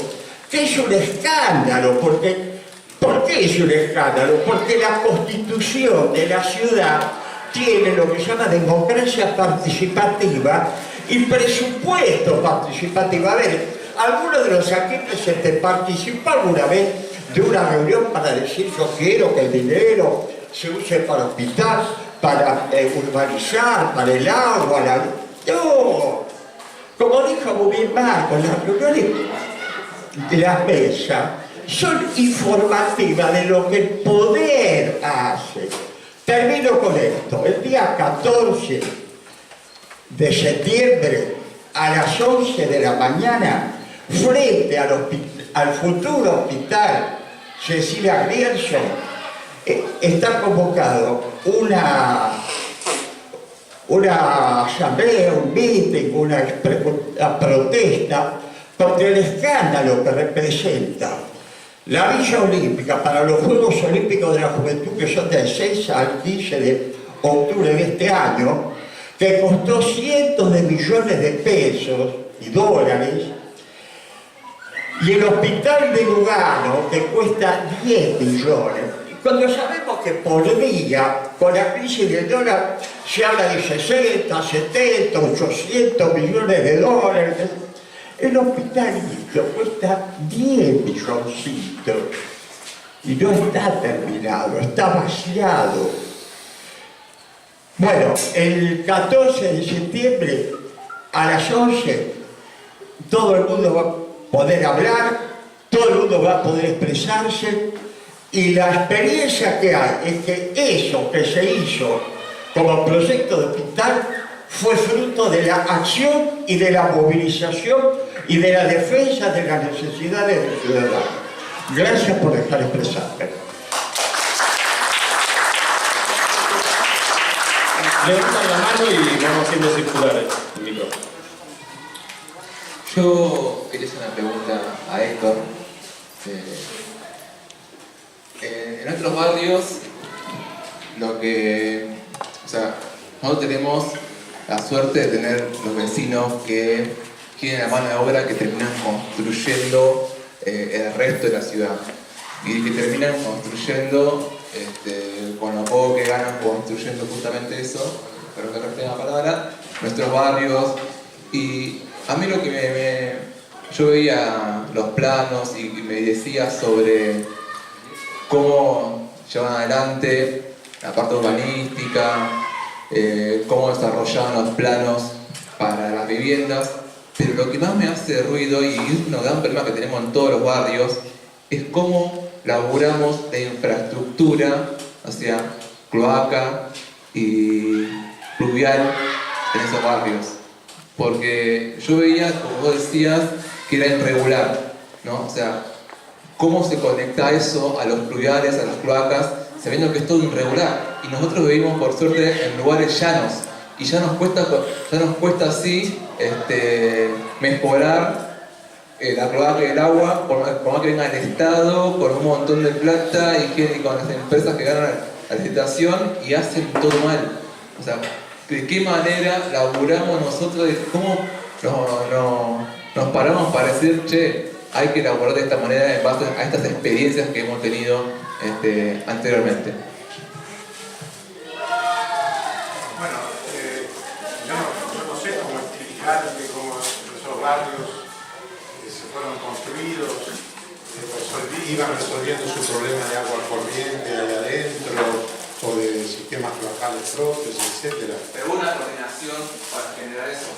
que es un escándalo, porque ¿por qué es un escándalo? Porque la constitución de la ciudad tiene lo que se llama democracia participativa y presupuesto participativo. A ver, ¿alguno de los aquí presentes participó alguna vez de una reunión para decir yo quiero que el dinero se use para hospital, para urbanizar, para el agua, la luz? No, como dijo muy bien Marcos, las reuniones de las mesas son informativas de lo que el poder hace. Termino con esto. El día 14 de septiembre a las 11 de la mañana, frente al futuro hospital Cecilia Grierson, está convocado una asamblea, un meeting, una protesta contra el escándalo que representa la Villa Olímpica para los Juegos Olímpicos de la Juventud, que son del 6 al 15 de octubre de este año, que costó cientos de millones de pesos y dólares, y el hospital de Lugano, que cuesta 10 millones. Cuando sabemos que por día, con la crisis del dólar, se habla de 60, 70, 800 millones de dólares. El hospitalito cuesta 10 milloncitos y no está terminado, está vaciado. Bueno, el 14 de septiembre a las 11 todo el mundo va a poder hablar, todo el mundo va a poder expresarse, y la experiencia que hay es que eso que se hizo como proyecto de hospital fue fruto de la acción y de la movilización y de la defensa de las necesidades del ciudadano. Gracias por dejar expresarme. Levantan la mano y vamos haciendo circular el micrófono. Yo quería hacer una pregunta a Héctor. En nuestros barrios, nosotros tenemos la suerte de tener los vecinos que tienen la mano de obra que terminan construyendo el resto de la ciudad y que terminan construyendo con lo poco que ganan, construyendo justamente eso, pero que no la palabra, nuestros barrios. Y a mí lo que yo veía los planos y me decía sobre cómo llevan adelante la parte urbanística, cómo desarrollaban los planos para las viviendas, pero lo que más me hace ruido, y es un gran problema que tenemos en todos los barrios, es cómo laburamos la infraestructura, o sea, cloaca y pluvial en esos barrios. Porque yo veía, como vos decías, que era irregular, ¿no? O sea, cómo se conecta eso a los pluviales, a las cloacas, sabiendo que es todo irregular. Y nosotros vivimos, por suerte, en lugares llanos, y ya nos cuesta así mejorar la cloaca y el agua, por más que venga el Estado, con un montón de plata y con las empresas que ganan la licitación y hacen todo mal. O sea, ¿de qué manera laburamos nosotros? ¿De cómo nos paramos para decir, che, hay que laburar de esta manera en base a estas experiencias que hemos tenido anteriormente? Bueno, yo no sé cómo explicarte cómo esos barrios se fueron construidos, iban resolviendo su problema de agua corriente allá adentro, o de sistemas cloacales propios, etc. Pero hubo una coordinación para generar eso.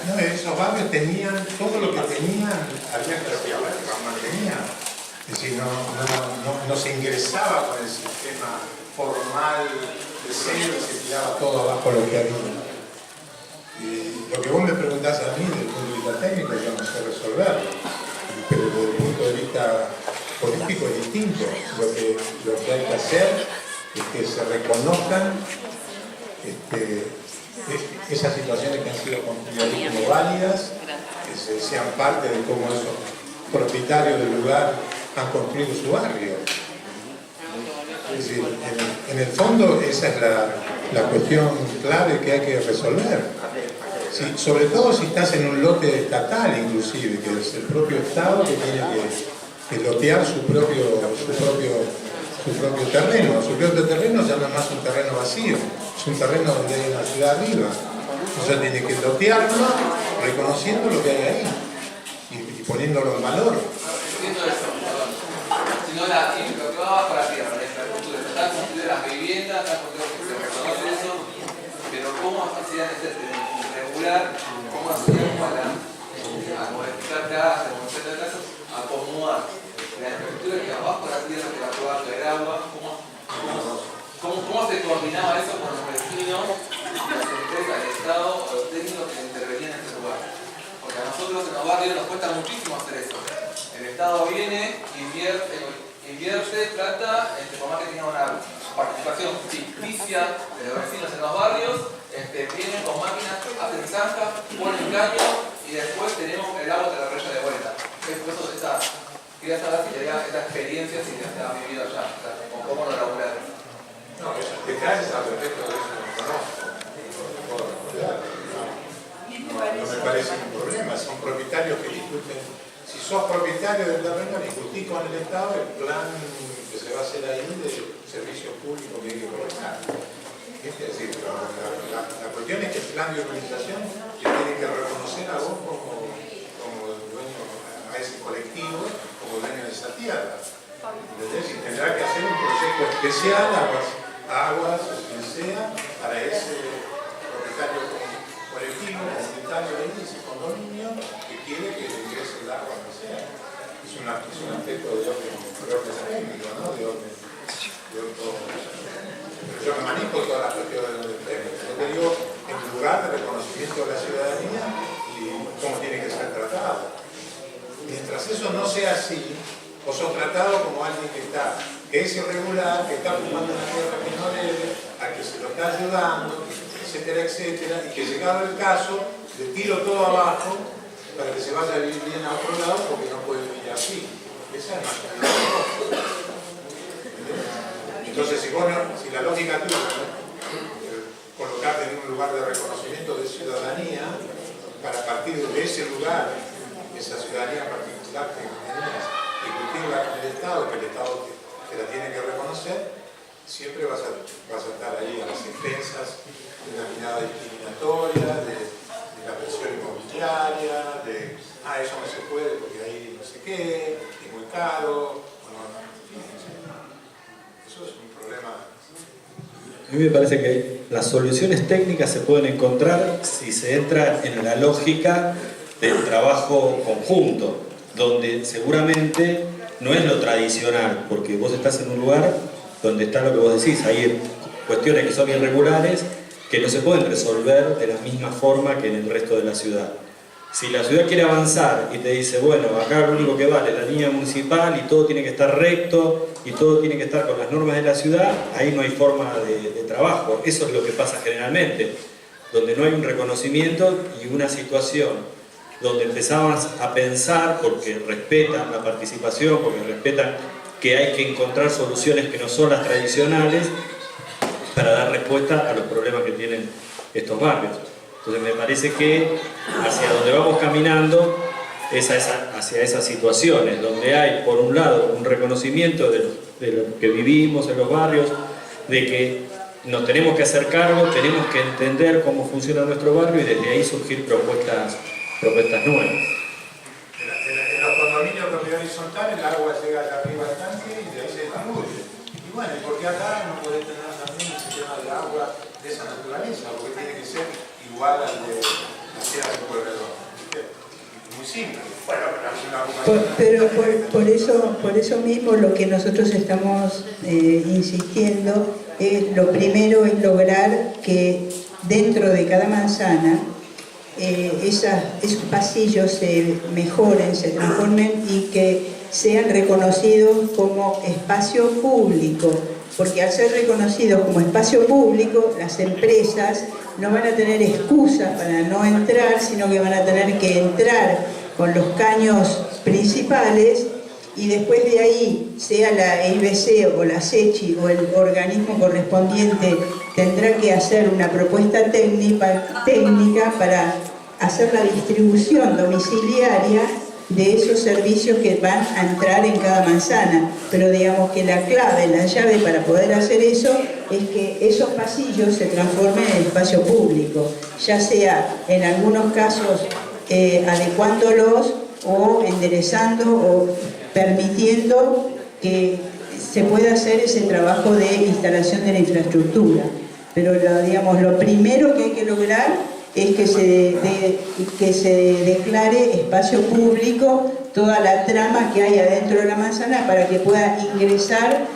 No, esos barrios tenían, todo lo que tenían, había que mantenían. Es decir, no se ingresaba con el sistema formal de cero y se tiraba todo abajo lo que había. Y lo que vos me preguntás a mí desde el punto de vista técnico, yo no sé resolverlo, pero desde el punto de vista político es distinto. Lo que hay que hacer es que se reconozcan esas situaciones que han sido construidas como válidas, que sean parte de cómo esos propietarios del lugar han construido su barrio. Es decir, en el fondo esa es la cuestión clave que hay que resolver. Sobre todo si estás en un lote estatal inclusive, que es el propio Estado que tiene que lotear su propio terreno. Su propio terreno ya no es más un terreno vacío, es un terreno donde hay una ciudad viva. Entonces tiene que lotearlo, reconociendo lo que hay ahí y poniéndolo en valor. Entiendo eso, perdón. Si no, lo que va para la tierra, la infraestructura, está construida las viviendas, está construido que se reconoce eso, pero ¿cómo hacían regular? ¿Cómo hacían para modificar casas, acomodar la infraestructura que abajo de la tierra, que la cloaca, el agua? ¿Cómo se coordinaba eso con los vecinos, las empresas, el Estado o los técnicos que intervenían en este lugar? Porque a nosotros en los barrios nos cuesta muchísimo hacer eso. El Estado viene, invierte plata, por más que tenga una participación ficticia de los vecinos en los barrios, vienen con máquinas, hacen zanja, ponen caño y después tenemos el agua de la raya de vuelta. Quería saber si tenía esta experiencia, si la has vivido allá, o cómo lo laburaron. No, esos detalles al respecto de eso no conozco. No me parece un problema. Son propietarios que discuten. Si sos propietario del terreno, discutís con el Estado el plan que se va a hacer ahí de servicios públicos que hay que colocar. Es decir, la cuestión es que el plan de urbanización te tiene que reconocer a vos como dueño, a ese colectivo, como dueño de esa tierra. ¿Entendés? Y tendrá que hacer un proyecto especial, aguas o quien sea, para para ese propietario colectivo, comunitario de ese condominio que quiere que le ingrese el agua donde sea. Es un aspecto de orden técnico, ¿no? De orden. Yo me manejo todas las cuestiones de orden técnico. Yo te digo en lugar de reconocimiento de la ciudadanía y cómo tiene que ser tratado. Mientras eso no sea así, o sos tratado como alguien que es irregular, que está ocupando una tierra que no debe, a que se lo está ayudando, etcétera, etcétera, y que llegado el caso, le tiro todo abajo para que se vaya a vivir bien a otro lado porque no puede vivir así. Esa es más que una cosa. Entonces, si la lógica tuya, colocarte en un lugar de reconocimiento de ciudadanía, para partir de ese lugar, esa ciudadanía particular que tenías, discutirla con el Estado, que el Estado te la tiene que reconocer, siempre vas a estar ahí a las expensas de una mirada discriminatoria, de la presión inmobiliaria, de eso no se puede porque ahí no sé qué, es muy caro, eso es un problema. A mí me parece que las soluciones técnicas se pueden encontrar si se entra en la lógica del trabajo conjunto, donde seguramente no es lo tradicional, porque vos estás en un lugar donde está lo que vos decís, hay cuestiones que son irregulares que no se pueden resolver de la misma forma que en el resto de la ciudad. Si la ciudad quiere avanzar y te dice, bueno, acá lo único que vale es la línea municipal y todo tiene que estar recto y todo tiene que estar con las normas de la ciudad, ahí no hay forma de trabajo. Eso es lo que pasa generalmente, donde no hay un reconocimiento y una situación donde empezamos a pensar, porque respetan la participación, porque respetan que hay que encontrar soluciones que no son las tradicionales para dar respuesta a los problemas que tienen estos barrios. Entonces me parece que hacia donde vamos caminando es hacia esas situaciones, donde hay por un lado un reconocimiento de lo que vivimos en los barrios, de que nos tenemos que hacer cargo, tenemos que entender cómo funciona nuestro barrio y desde ahí surgir propuestas nuevas. En los condominios de propiedad horizontal el agua llega allá arriba al tanque y de ahí se distribuye. Y bueno, ¿por qué acá no podés tener también un sistema de agua de esa naturaleza? Porque tiene que ser igual al de la Sierra del Pueblredón. Muy simple. Pero por eso mismo lo que nosotros estamos insistiendo es, lo primero es lograr que dentro de cada manzana esos pasillos se mejoren, se transformen y que sean reconocidos como espacio público, porque al ser reconocidos como espacio público, las empresas no van a tener excusas para no entrar, sino que van a tener que entrar con los caños principales y después de ahí, sea la IBC o la SECHI o el organismo correspondiente, tendrá que hacer una propuesta técnica para hacer la distribución domiciliaria de esos servicios que van a entrar en cada manzana. Pero digamos que la clave, la llave para poder hacer eso es que esos pasillos se transformen en espacio público, ya sea en algunos casos adecuándolos o enderezando o permitiendo que se pueda hacer ese trabajo de instalación de la infraestructura. Pero digamos, lo primero que hay que lograr es que se declare espacio público toda la trama que hay adentro de la manzana para que pueda ingresar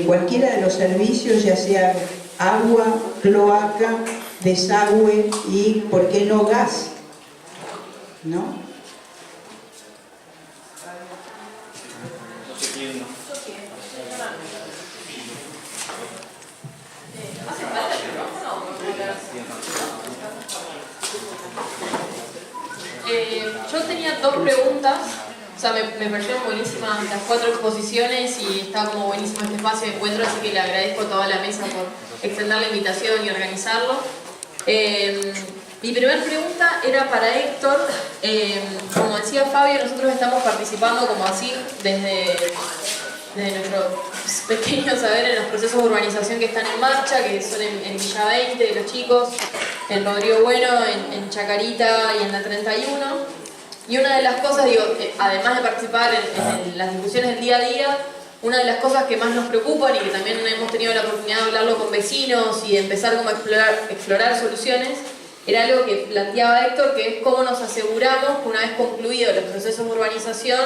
cualquiera de los servicios, ya sea agua, cloaca, desagüe y, ¿por qué no, gas? ¿No? Yo tenía dos preguntas, o sea, me parecieron buenísimas las 4 exposiciones y está como buenísimo este espacio de encuentro, así que le agradezco a toda la mesa por extender la invitación y organizarlo. Mi primera pregunta era para Héctor. Como decía Fabio, nosotros estamos participando como así desde nuestro pequeño saber en los procesos de urbanización que están en marcha, que son en Villa 20 de los chicos, en Rodrigo Bueno, en Chacarita y en la 31. Y una de las cosas, digo, además de participar en las discusiones del día a día, una de las cosas que más nos preocupan y que también hemos tenido la oportunidad de hablarlo con vecinos y de empezar como a explorar soluciones, era algo que planteaba Héctor, que es cómo nos aseguramos que una vez concluidos los procesos de urbanización,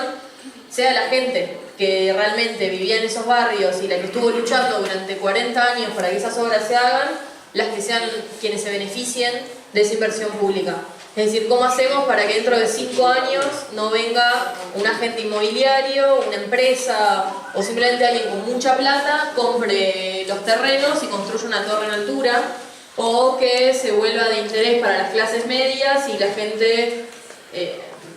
sea la gente que realmente vivía en esos barrios y la que estuvo luchando durante 40 años para que esas obras se hagan, las que sean quienes se beneficien de esa inversión pública. Es decir, ¿cómo hacemos para que dentro de 5 años no venga un agente inmobiliario, una empresa o simplemente alguien con mucha plata, compre los terrenos y construya una torre en altura, o que se vuelva de interés para las clases medias y la gente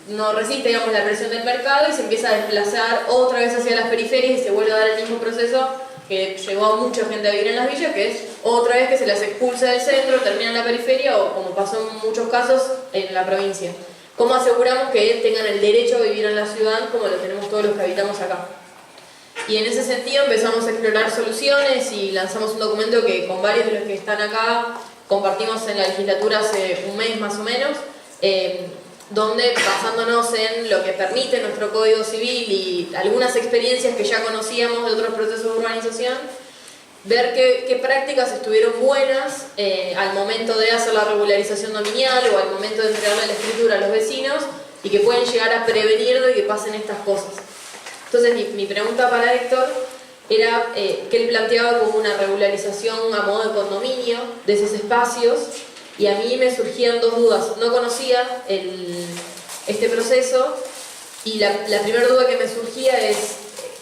no resiste, digamos, la presión del mercado y se empieza a desplazar otra vez hacia las periferias y se vuelve a dar el mismo proceso que llevó a mucha gente a vivir en las villas, que es otra vez que se las expulsa del centro, termina en la periferia o, como pasó en muchos casos, en la provincia. ¿Cómo aseguramos que tengan el derecho a vivir en la ciudad como lo tenemos todos los que habitamos acá? Y en ese sentido empezamos a explorar soluciones y lanzamos un documento que con varios de los que están acá compartimos en la legislatura hace un mes más o menos, donde, basándonos en lo que permite nuestro Código Civil y algunas experiencias que ya conocíamos de otros procesos de urbanización, ver qué prácticas estuvieron buenas al momento de hacer la regularización dominial o al momento de entregarle la escritura a los vecinos y que pueden llegar a prevenir de que pasen estas cosas. Entonces mi pregunta para Héctor era que él planteaba como una regularización a modo de condominio de esos espacios. Y a mí me surgían dos dudas. No conocía este proceso y la primera duda que me surgía es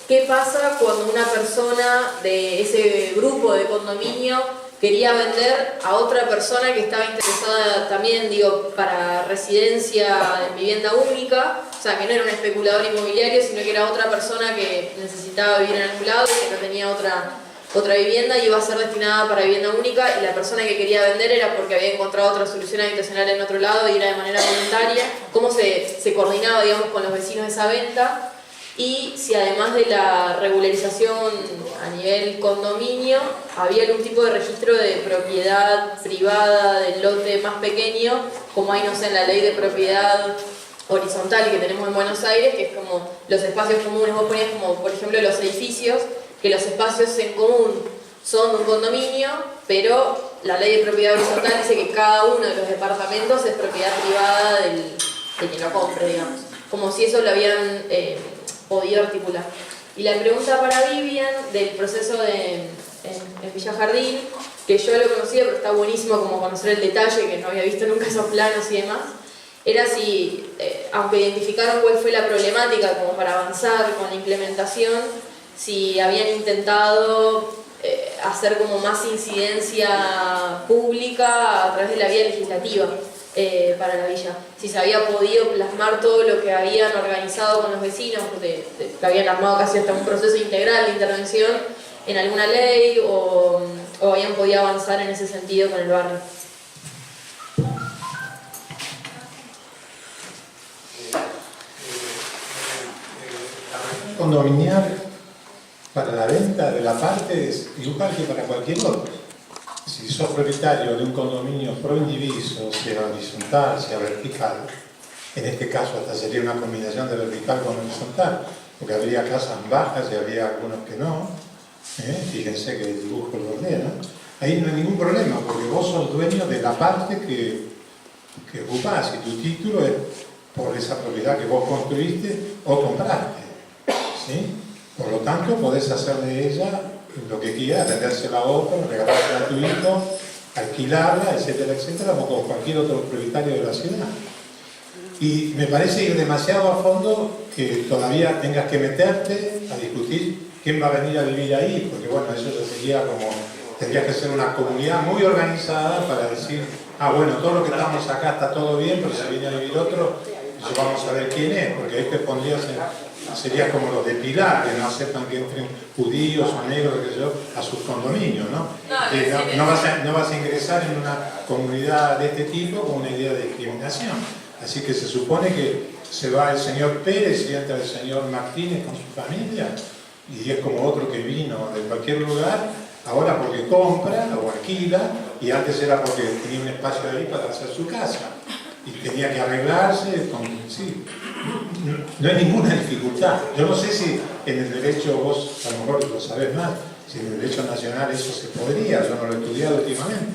¿qué pasa cuando una persona de ese grupo de condominio quería vender a otra persona que estaba interesada también, digo, para residencia en vivienda única? O sea, que no era un especulador inmobiliario, sino que era otra persona que necesitaba vivir en algún lado y que no tenía otra vivienda y iba a ser destinada para vivienda única, y la persona que quería vender era porque había encontrado otra solución habitacional en otro lado y era de manera voluntaria. ¿Cómo se coordinaba, digamos, con los vecinos esa venta? Y si además de la regularización a nivel condominio, había algún tipo de registro de propiedad privada del lote más pequeño, como hay, no sé, en la ley de propiedad horizontal que tenemos en Buenos Aires, que es como los espacios comunes. Vos ponías como, por ejemplo, los edificios, que los espacios en común son un condominio, pero la ley de propiedad horizontal dice que cada uno de los departamentos es propiedad privada de quien lo compre, digamos. Como si eso lo habían podido articular. Y la pregunta para Vivian del proceso en Villa Jardín, que yo lo conocía, pero está buenísimo como conocer el detalle, que no había visto nunca esos planos y demás, era si, aunque identificaron cuál fue la problemática como para avanzar con la implementación, si habían intentado hacer como más incidencia pública a través de la vía legislativa para la villa. Si se había podido plasmar todo lo que habían organizado con los vecinos, que habían armado casi hasta un proceso integral de intervención en alguna ley, o habían podido avanzar en ese sentido con el barrio. Condominial para la venta de la parte es igual que para cualquier otro. Si sos propietario de un condominio proindiviso, sea horizontal, sea vertical, en este caso hasta sería una combinación de vertical con horizontal, porque habría casas bajas y habría algunos que no, fíjense que el dibujo lo ordena, ahí no hay ningún problema, porque vos sos dueño de la parte que ocupás y tu título es por esa propiedad que vos construiste o compraste, ¿sí? Por lo tanto, podés hacer de ella lo que quieras, vendérsela a otro, regalársela a tu hijo, alquilarla, etcétera, etcétera, como cualquier otro propietario de la ciudad. Y me parece ir demasiado a fondo que todavía tengas que meterte a discutir quién va a venir a vivir ahí, porque bueno, eso ya sería como, tendrías que ser una comunidad muy organizada para decir, bueno, todo lo que estamos acá está todo bien, pero si viene a vivir otro, pues vamos a ver quién es, porque ahí te pondrías sería como los de Pilar, que no aceptan que entren judíos o negros, qué sé yo, a sus condominios, ¿no? No vas a ingresar en una comunidad de este tipo con una idea de discriminación. Así que se supone que se va el señor Pérez y entra el señor Martínez con su familia, y es como otro que vino de cualquier lugar, ahora porque compra o alquila, y antes era porque tenía un espacio ahí para hacer su casa. y tenía que arreglarse sí. No hay ninguna dificultad. Yo no sé si en el derecho, vos a lo mejor lo sabés más, si en el derecho nacional eso se podría, yo no lo he estudiado últimamente.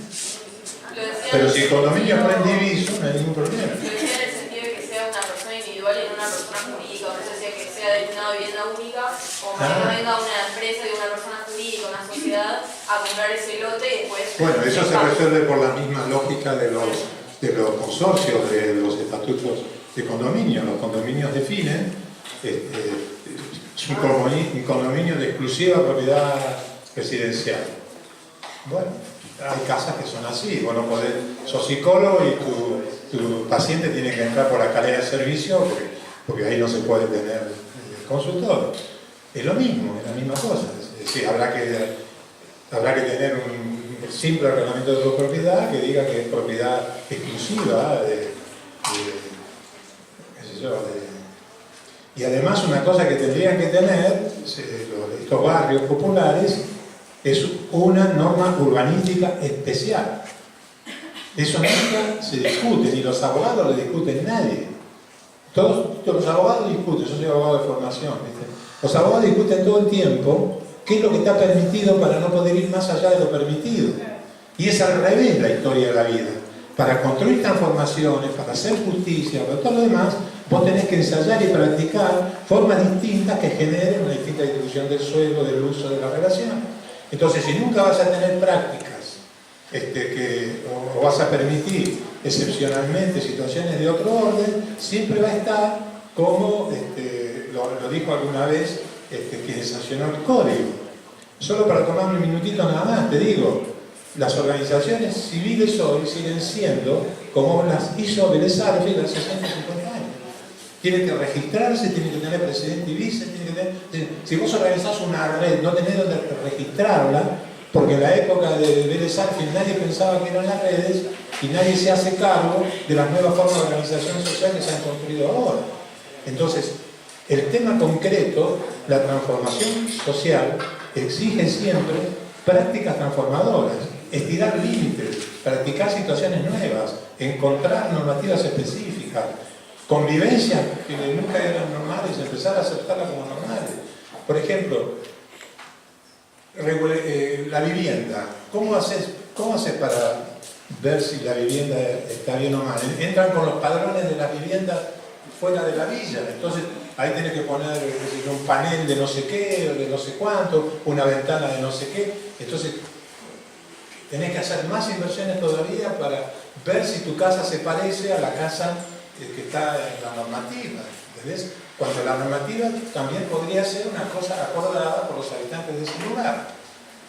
Pero si el condominio no es diviso, no hay ningún problema. Lo decía en el sentido de que sea una persona individual y no una persona jurídica, o sea, que sea de una vivienda única, o que venga una empresa de una persona jurídica, una sociedad, a comprar ese lote y después... Bueno, eso se resuelve por la misma lógica de los consorcios, de los estatutos de condominio. Los condominios definen un condominio de exclusiva propiedad residencial. Bueno, hay casas que son así. Vos no podés, sos psicólogo y tu paciente tiene que entrar por la escalera de servicio porque ahí no se puede tener consultorio. Es lo mismo, es la misma cosa. Es decir, habrá que tener un simple reglamento de propiedad que diga que es propiedad exclusiva y además una cosa que tendrían que tener estos barrios populares es una norma urbanística especial. Eso nunca se discute, ni los abogados lo discuten nadie. Todos los abogados discuten, yo soy abogado de formación, ¿viste? Los abogados discuten todo el tiempo qué es lo que está permitido para no poder ir más allá de lo permitido. Y es al revés la historia de la vida. Para construir transformaciones, para hacer justicia, para todo lo demás, vos tenés que ensayar y practicar formas distintas que generen una distinta distribución del suelo, del uso, de la relación. Entonces, si nunca vas a tener prácticas o vas a permitir excepcionalmente situaciones de otro orden, siempre va a estar como lo dijo alguna vez quien sancionó el código. Solo para tomar un minutito nada más, te digo, las organizaciones civiles hoy siguen siendo como las hizo Vélez Sarsfield hace 150 años. Tienen que registrarse, tienen que tener presidente y vice, si vos organizás una red, no tenés donde registrarla, porque en la época de Vélez Sarsfield nadie pensaba que eran las redes y nadie se hace cargo de las nuevas formas de organización social que se han construido ahora. Entonces, el tema concreto, la transformación social, exige siempre prácticas transformadoras, estirar límites, practicar situaciones nuevas, encontrar normativas específicas, convivencia que nunca eran normales, empezar a aceptarlas como normales. Por ejemplo, la vivienda. ¿Cómo haces para ver si la vivienda está bien o mal? Entran con los padrones de las viviendas fuera de la villa, entonces ahí tenés que poner un panel de no sé qué, o de no sé cuánto, una ventana de no sé qué, entonces tenés que hacer más inversiones todavía para ver si tu casa se parece a la casa que está en la normativa, ¿entendés? Cuando la normativa también podría ser una cosa acordada por los habitantes de ese lugar.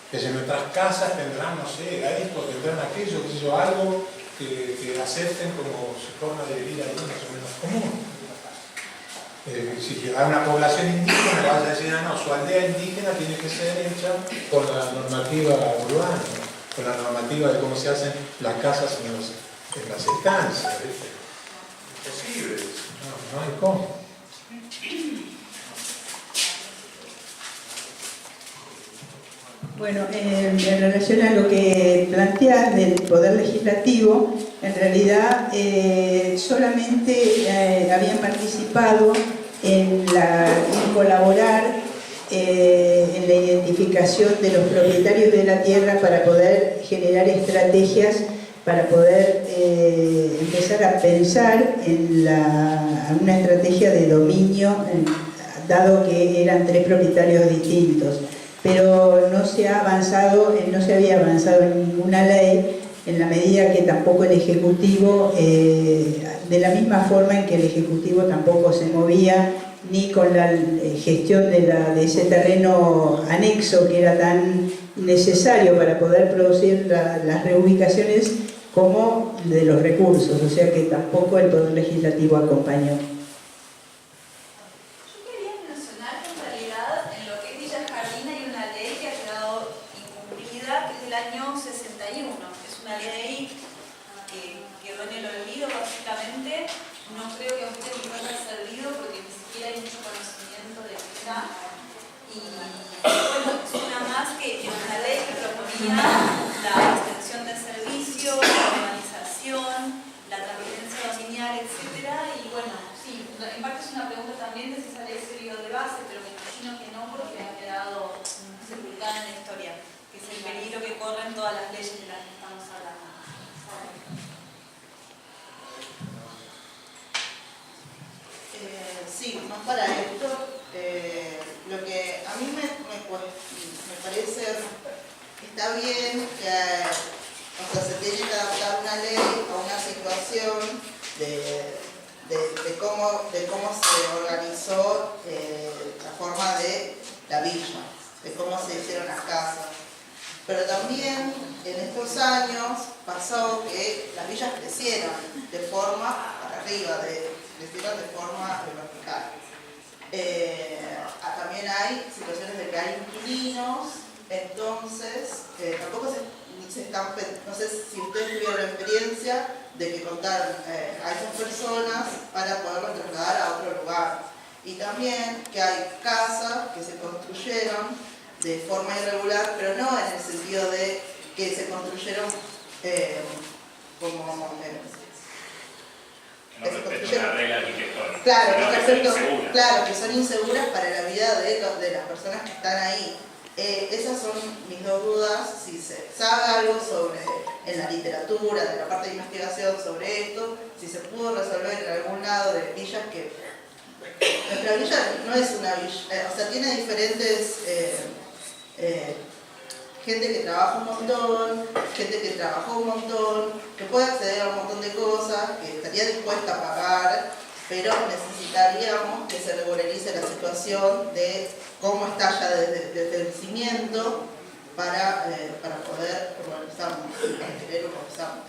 Que si nuestras casas tendrán, no sé, esto, tendrán aquello, qué sé yo, algo que acepten como su forma de vivir ahí más o menos común. Si hay una población indígena, vas a decir, no, su aldea indígena tiene que ser hecha con la normativa urbana, con la normativa de cómo se hacen las casas en las estancias, ¿viste? Imposible, no hay cómo. Bueno, en relación a lo que planteas del Poder Legislativo, en realidad solamente habían participado en colaborar en la identificación de los propietarios de la tierra para poder generar estrategias, para poder empezar a pensar en una estrategia de dominio, dado que eran 3 propietarios distintos. Pero no se había avanzado en ninguna ley, en la medida que tampoco el Ejecutivo, de la misma forma en que el Ejecutivo tampoco se movía ni con la gestión de ese terreno anexo que era tan necesario para poder producir las reubicaciones, como de los recursos, o sea que tampoco el Poder Legislativo acompañó. La extensión del servicio, la urbanización, la transferencia dominial base, pero me imagino que no porque ha quedado sepultada en la historia, que es el peligro que corren todas las leyes de las que estamos hablando. Sí, más para esto, lo que a mí me parece está bien que se tiene que adaptar una ley a una situación de cómo se organizó la forma de la villa, de cómo se hicieron las casas. Pero también en estos años pasó que las villas crecieron de forma para arriba, crecieron de forma vertical. También hay situaciones de que hay inquilinos, entonces tampoco se están, no sé si ustedes tuvieron la experiencia de que contaron a esas personas para poderlo trasladar a otro lugar. Y también que hay casas que se construyeron de forma irregular, pero no en el sentido de que se construyeron como... no respetan una regla arquitectónica. Claro, que son inseguras para la vida de las personas que están ahí. Esas son mis dos dudas, si se sabe algo en la literatura, de la parte de investigación sobre esto, si se pudo resolver en algún lado de villas que... Nuestra villa no es una villa, o sea, tiene diferentes... gente que trabaja un montón, gente que trabajó un montón, que puede acceder a un montón de cosas, que estaría dispuesta a pagar, pero necesitaríamos que se regularice la situación de cómo está ya desde el cimiento para poder organizarnos, para querer organizarnos.